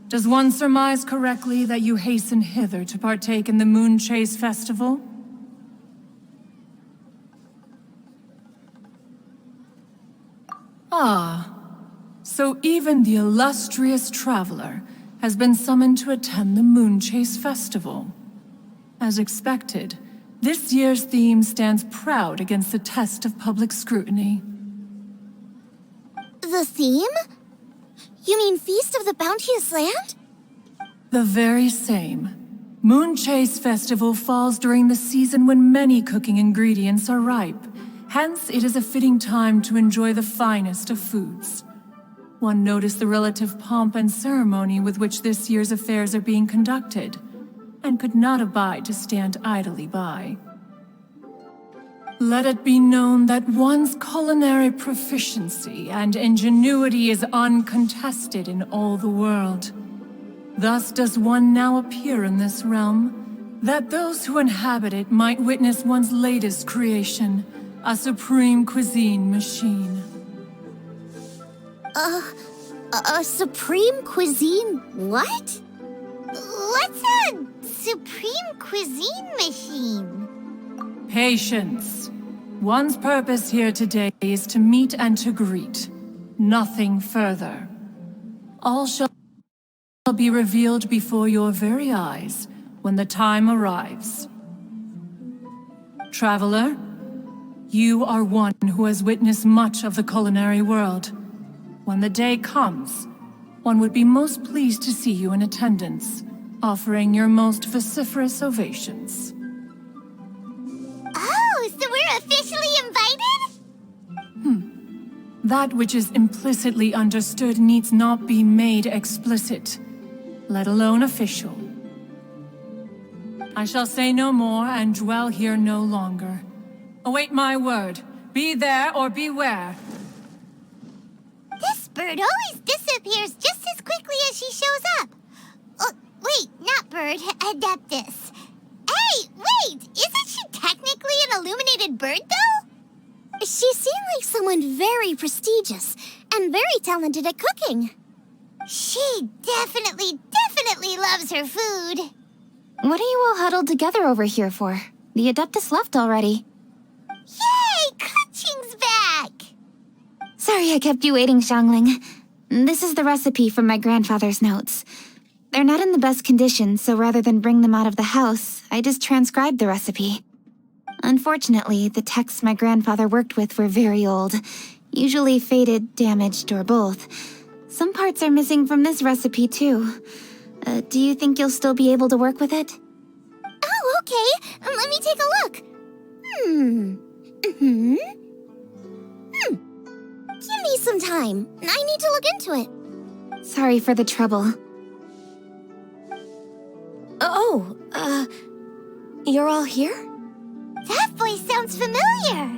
Does one surmise correctly that you hasten hither to partake in the Moon Chase Festival? Ah, so even the illustrious traveler has been summoned to attend the Moon Chase Festival. As expected, this year's theme stands proud against the test of public scrutiny. The theme? You mean Feast of the Bounteous Land? The very same. Moon Chase Festival falls during the season when many cooking ingredients are ripe. Hence, it is a fitting time to enjoy the finest of foods. One noticed the relative pomp and ceremony with which this year's affairs are being conducted, and could not abide to stand idly by. Let it be known that one's culinary proficiency and ingenuity is uncontested in all the world. Thus does one now appear in this realm, that those who inhabit it might witness one's latest creation, a supreme cuisine machine. A supreme cuisine what? What's a supreme cuisine machine? Patience. One's purpose here today is to meet and to greet. Nothing further. All shall be revealed before your very eyes when the time arrives. Traveler, you are one who has witnessed much of the culinary world. When the day comes, one would be most pleased to see you in attendance, offering your most vociferous ovations. Oh, so we're officially invited? That which is implicitly understood needs not be made explicit, let alone official. I shall say no more and dwell here no longer. Await my word. Be there or beware. This bird always disappears just as quickly as she shows up. Oh, wait, not bird, Adeptus. Hey, wait! Isn't she technically an illuminated bird, though? She seemed like someone very prestigious and very talented at cooking. She definitely loves her food. What are you all huddled together over here for? The Adeptus left already. Yay! Kaching's back! Sorry I kept you waiting, Xianling. This is the recipe from my grandfather's notes. They're not in the best condition, so rather than bring them out of the house, I just transcribed the recipe. Unfortunately, the texts my grandfather worked with were very old, usually faded, damaged, or both. Some parts are missing from this recipe, too. Do you think you'll still be able to work with it? Oh, okay. Let me take a look. Give me some time. I need to look into it. Sorry for the trouble. You're all here? That voice sounds familiar.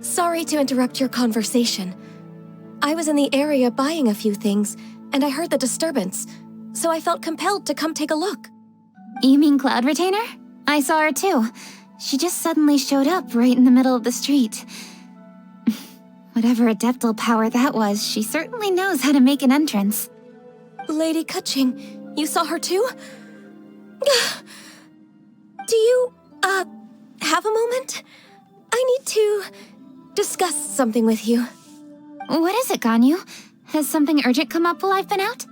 Sorry to interrupt your conversation. I was in the area buying a few things, and I heard the disturbance, so I felt compelled to come take a look. You mean Cloud Retainer? I saw her too. She just suddenly showed up right in the middle of the street. Whatever adeptal power that was, she certainly knows how to make an entrance. Lady Kaching, you saw her too? Do you, have a moment? I need to discuss something with you. What is it, Ganyu? Has something urgent come up while I've been out?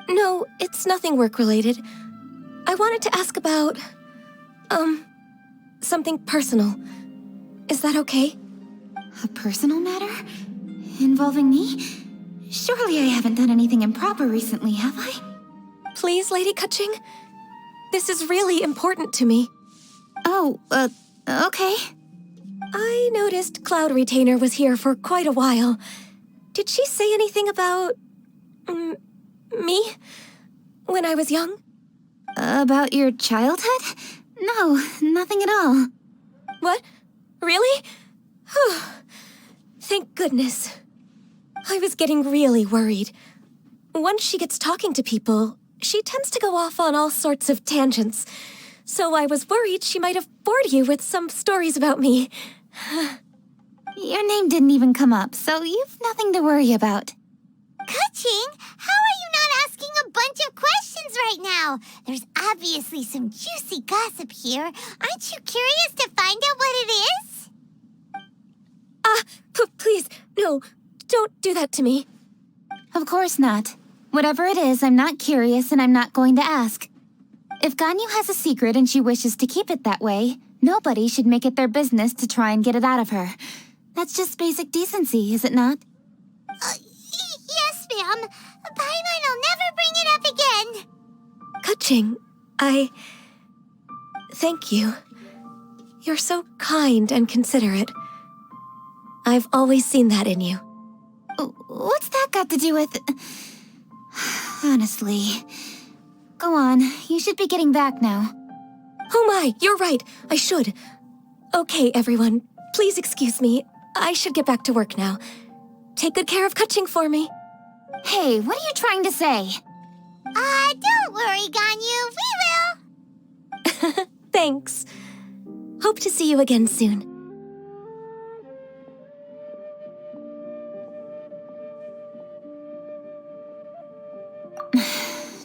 No, it's nothing work-related. I wanted to ask about, something personal. Is that okay? A personal matter? Involving me? Surely I haven't done anything improper recently, have I? Please, Lady Kaching. This is really important to me. Oh, okay. I noticed Cloud Retainer was here for quite a while. Did she say anything about... me? When I was young? About your childhood? No, nothing at all. What? Really? Thank goodness. I was getting really worried. Once she gets talking to people, she tends to go off on all sorts of tangents. So I was worried she might have bored you with some stories about me. Your name didn't even come up, so you've nothing to worry about. Kaching, how are you not asking a bunch of questions right now? There's obviously some juicy gossip here. Aren't you curious to find out what it is? Please, no, don't do that to me. Of course not. Whatever it is, I'm not curious and I'm not going to ask. If Ganyu has a secret and she wishes to keep it that way, nobody should make it their business to try and get it out of her. That's just basic decency, is it not? Yes, ma'am. Paimon will never bring it up again. Kaching, thank you. You're so kind and considerate. I've always seen that in you. What's that got to do with... Honestly. Go on, you should be getting back now. Oh my, you're right, I should. Okay, everyone, please excuse me. I should get back to work now. Take good care of Kaching for me. Hey, what are you trying to say? Don't worry, Ganyu, we will. Thanks. Hope to see you again soon.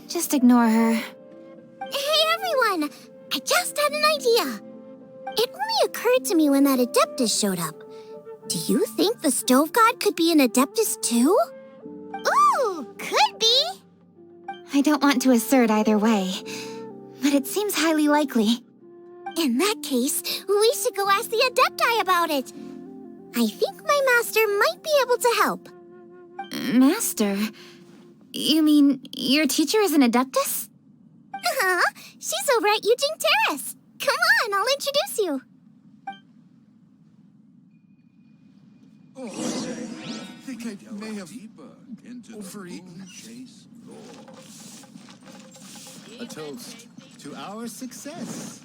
Just ignore her. Hey everyone! I just had an idea. It only occurred to me when that Adeptus showed up. Do you think the Stove God could be an Adeptus too? Ooh, could be! I don't want to assert either way, but it seems highly likely. In that case, we should go ask the Adepti about it. I think my master might be able to help. Master? You mean your teacher is an Adeptus? Uh-huh. She's over at Yujing Terrace. Come on, I'll introduce you. Oh, I think I may have overeaten. A toast to our success.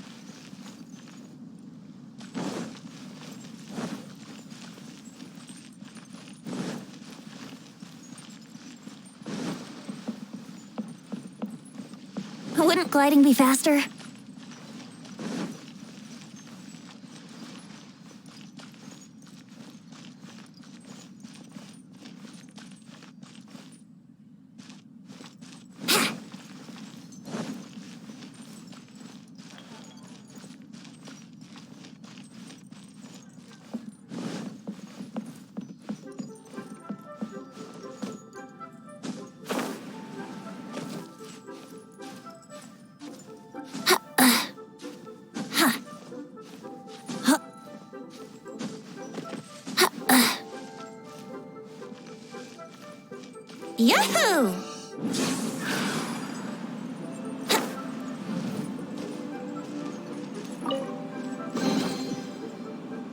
Wouldn't gliding be faster? Yahoo!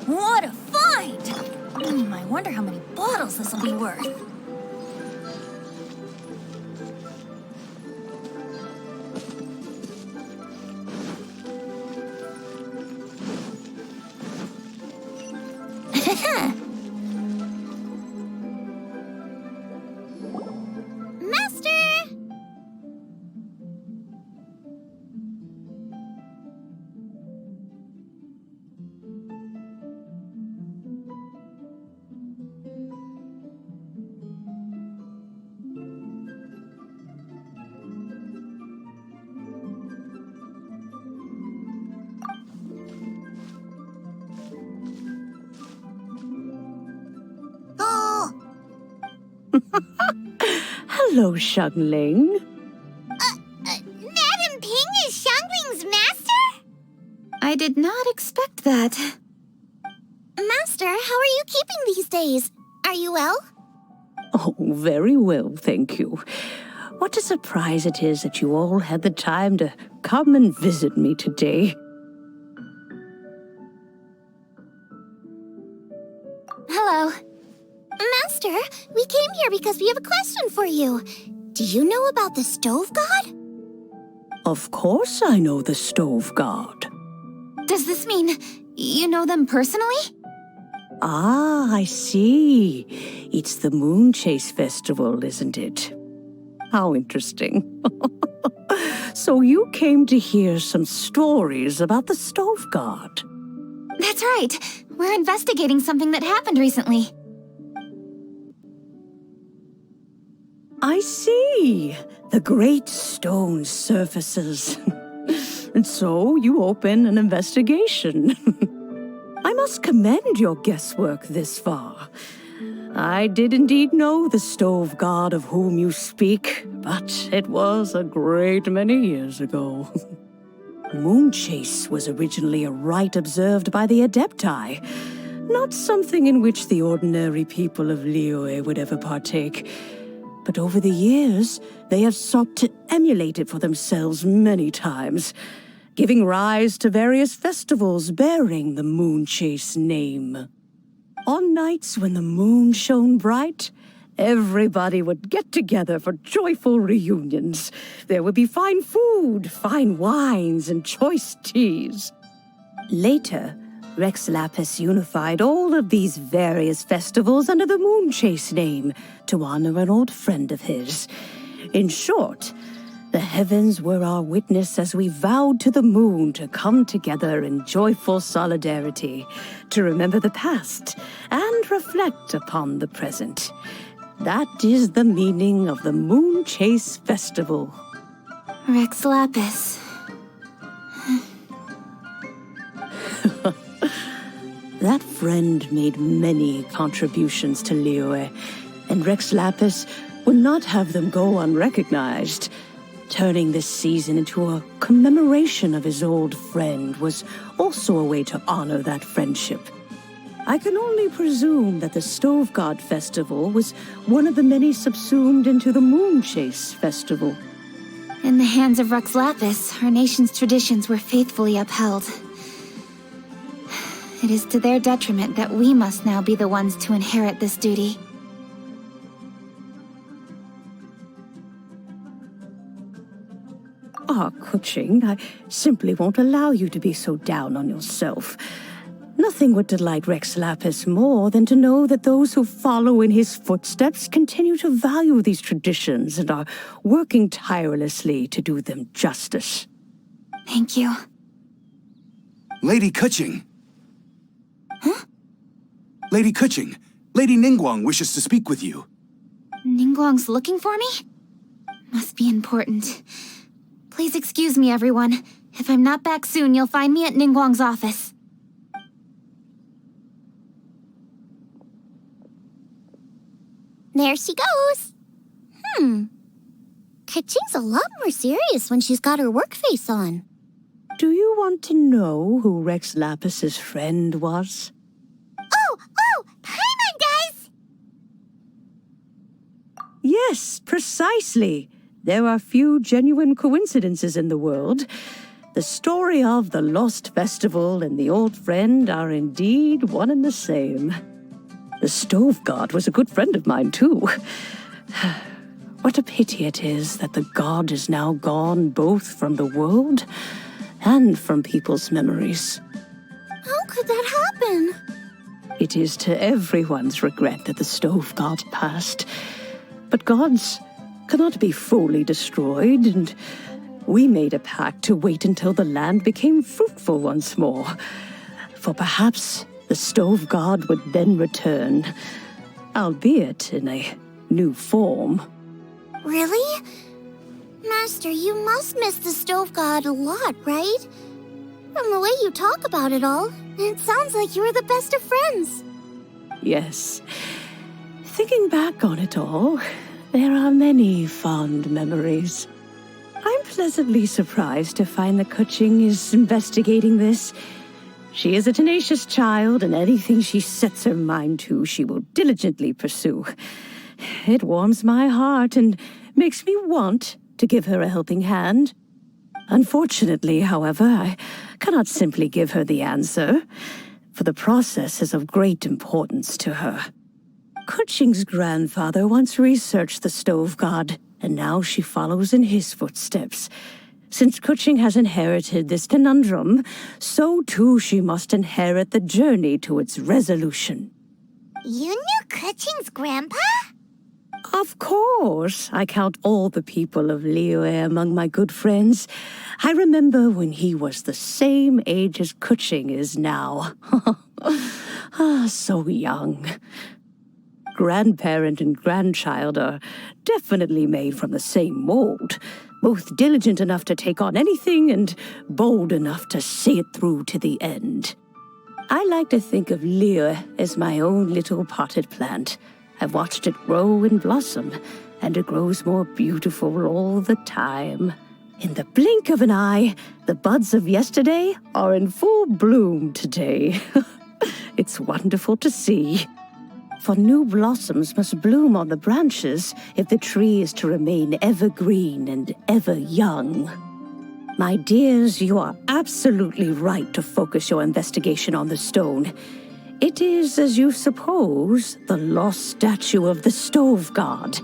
What a find! I wonder how many bottles this will be worth. Hello, Xianling. Madam Ping is Xiangling's master? I did not expect that. Master, how are you keeping these days? Are you well? Oh, very well, thank you. What a surprise it is that you all had the time to come and visit me today. Hello. Master, we came here because we have a question for you. Do you know about the Stove God? Of course I know the Stove God. Does this mean you know them personally? Ah, I see. It's the Moon Chase Festival, isn't it? How interesting. So you came to hear some stories about the Stove God. That's right. We're investigating something that happened recently. I see. The great stone surfaces. And so you open an investigation. I must commend your guesswork this far. I did indeed know the Stove God of whom you speak, but it was a great many years ago. Moon Chase was originally a rite observed by the Adepti, not something in which the ordinary people of Liyue would ever partake. But over the years, they have sought to emulate it for themselves many times, giving rise to various festivals bearing the Moon Chase name. On nights when the moon shone bright, everybody would get together for joyful reunions. There would be fine food, fine wines, and choice teas. Later, Rex Lapis unified all of these various festivals under the Moon Chase name to honor an old friend of his. In short, the heavens were our witness as we vowed to the moon to come together in joyful solidarity, to remember the past and reflect upon the present. That is the meaning of the Moon Chase Festival. Rex Lapis. That friend made many contributions to Liyue, and Rex Lapis would not have them go unrecognized. Turning this season into a commemoration of his old friend was also a way to honor that friendship. I can only presume that the Stove God Festival was one of the many subsumed into the Moon Chase Festival. In the hands of Rex Lapis, our nation's traditions were faithfully upheld. It is to their detriment that we must now be the ones to inherit this duty. Kuching, I simply won't allow you to be so down on yourself. Nothing would delight Rex Lapis more than to know that those who follow in his footsteps continue to value these traditions and are working tirelessly to do them justice. Thank you. Lady Kuching! Huh? Lady Kuching, Lady Ningguang wishes to speak with you. Ningguang's looking for me? Must be important. Please excuse me, everyone. If I'm not back soon, you'll find me at Ningguang's office. There she goes. Kuching's a lot more serious when she's got her work face on. Do you want to know who Rex Lapis's friend was? Oh! Paimon does! Yes, precisely. There are few genuine coincidences in the world. The story of the Lost Festival and the old friend are indeed one and the same. The Stove God was a good friend of mine, too. What a pity it is that the god is now gone both from the world and from people's memories. How could that happen? It is to everyone's regret that the Stove God passed. But gods cannot be fully destroyed, and we made a pact to wait until the land became fruitful once more. For perhaps the Stove God would then return, albeit in a new form. Really? Master, you must miss the Stove God a lot, right? From the way you talk about it all, it sounds like you were the best of friends. Yes. Thinking back on it all, there are many fond memories. I'm pleasantly surprised to find that Kuching is investigating this. She is a tenacious child, and anything she sets her mind to, she will diligently pursue. It warms my heart and makes me want to give her a helping hand. Unfortunately, however, I cannot simply give her the answer, for the process is of great importance to her. Kuching's grandfather once researched the Stove God, and now she follows in his footsteps. Since Kuching has inherited this conundrum, so too she must inherit the journey to its resolution. You knew Kuching's grandpa? Of course. I count all the people of Liyue among my good friends. I remember when he was the same age as Kuching is now. So young. Grandparent and grandchild are definitely made from the same mold, both diligent enough to take on anything and bold enough to see it through to the end. I like to think of Liyue as my own little potted plant. I've watched it grow and blossom, and it grows more beautiful all the time. In the blink of an eye, the buds of yesterday are in full bloom today. It's wonderful to see. For new blossoms must bloom on the branches if the tree is to remain evergreen and ever young. My dears, you are absolutely right to focus your investigation on the stone. It is, as you suppose, the lost statue of the Stove God,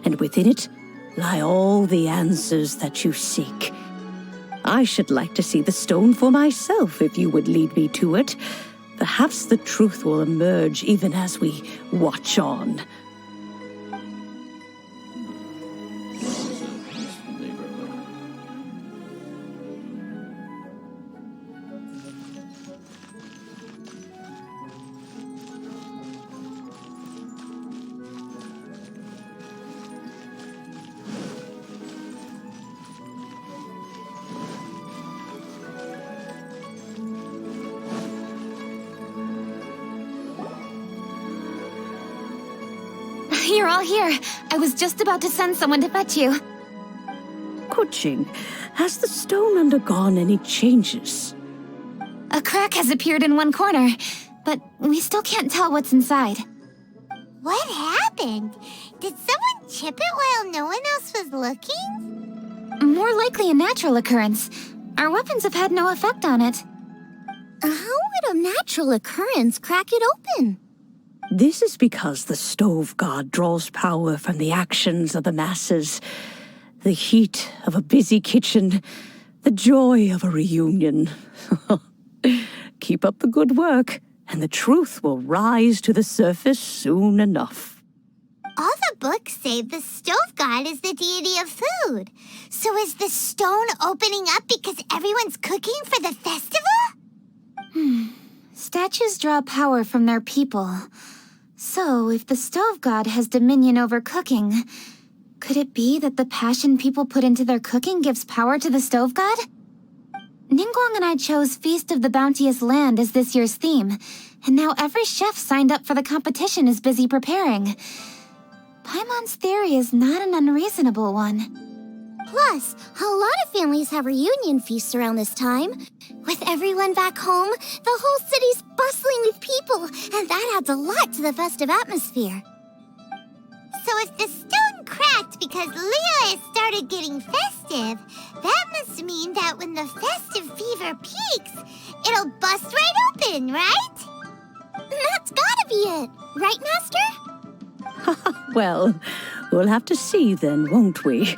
and within it lie all the answers that you seek. I should like to see the stone for myself if you would lead me to it. Perhaps the truth will emerge even as we watch on. You're all here. I was just about to send someone to fetch you. Kuching, has the stone undergone any changes? A crack has appeared in one corner, but we still can't tell what's inside. What happened? Did someone chip it while no one else was looking? More likely a natural occurrence. Our weapons have had no effect on it. How would a natural occurrence crack it open? This is because the stove god draws power from the actions of the masses, the heat of a busy kitchen, the joy of a reunion. Keep up the good work, and the truth will rise to the surface soon enough. All the books say the stove god is the deity of food. So is the stone opening up because everyone's cooking for the festival? Statues draw power from their people. So, if the stove god has dominion over cooking, could it be that the passion people put into their cooking gives power to the stove god? Ningguang and I chose Feast of the Bounteous Land as this year's theme, and now every chef signed up for the competition is busy preparing. Paimon's theory is not an unreasonable one. Plus, a lot of families have reunion feasts around this time. With everyone back home, the whole city's bustling with people, and that adds a lot to the festive atmosphere. So if the stone cracked because Leo has started getting festive, that must mean that when the festive fever peaks, it'll bust right open, right? That's gotta be it, right, Master? Well, we'll have to see then, won't we?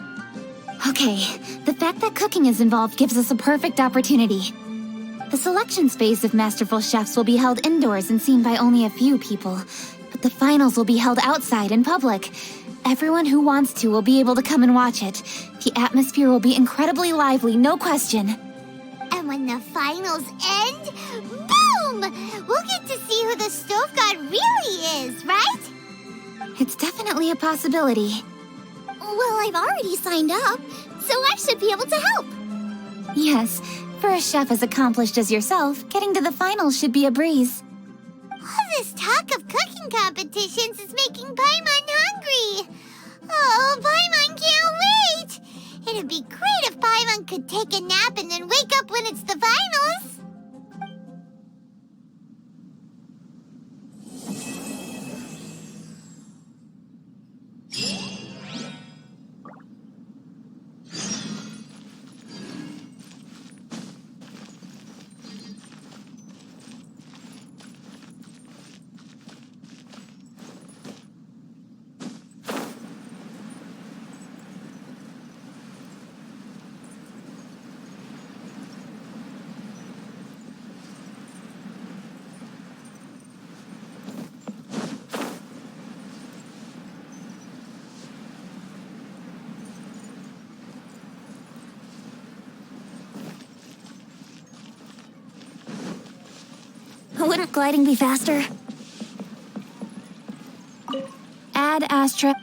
Okay, the fact that cooking is involved gives us a perfect opportunity. The selection phase of masterful chefs will be held indoors and seen by only a few people, but the finals will be held outside in public. Everyone who wants to will be able to come and watch it. The atmosphere will be incredibly lively, no question. And when the finals end, boom! We'll get to see who the stove god really is, right? It's definitely a possibility. Well, I've already signed up, so I should be able to help. Yes, for a chef as accomplished as yourself, getting to the finals should be a breeze. All this talk of cooking competitions is making Paimon hungry. Oh, Paimon can't wait! It'd be great if Paimon could take a nap and then wake up when it's the finals. Wouldn't gliding be faster? Add Astra.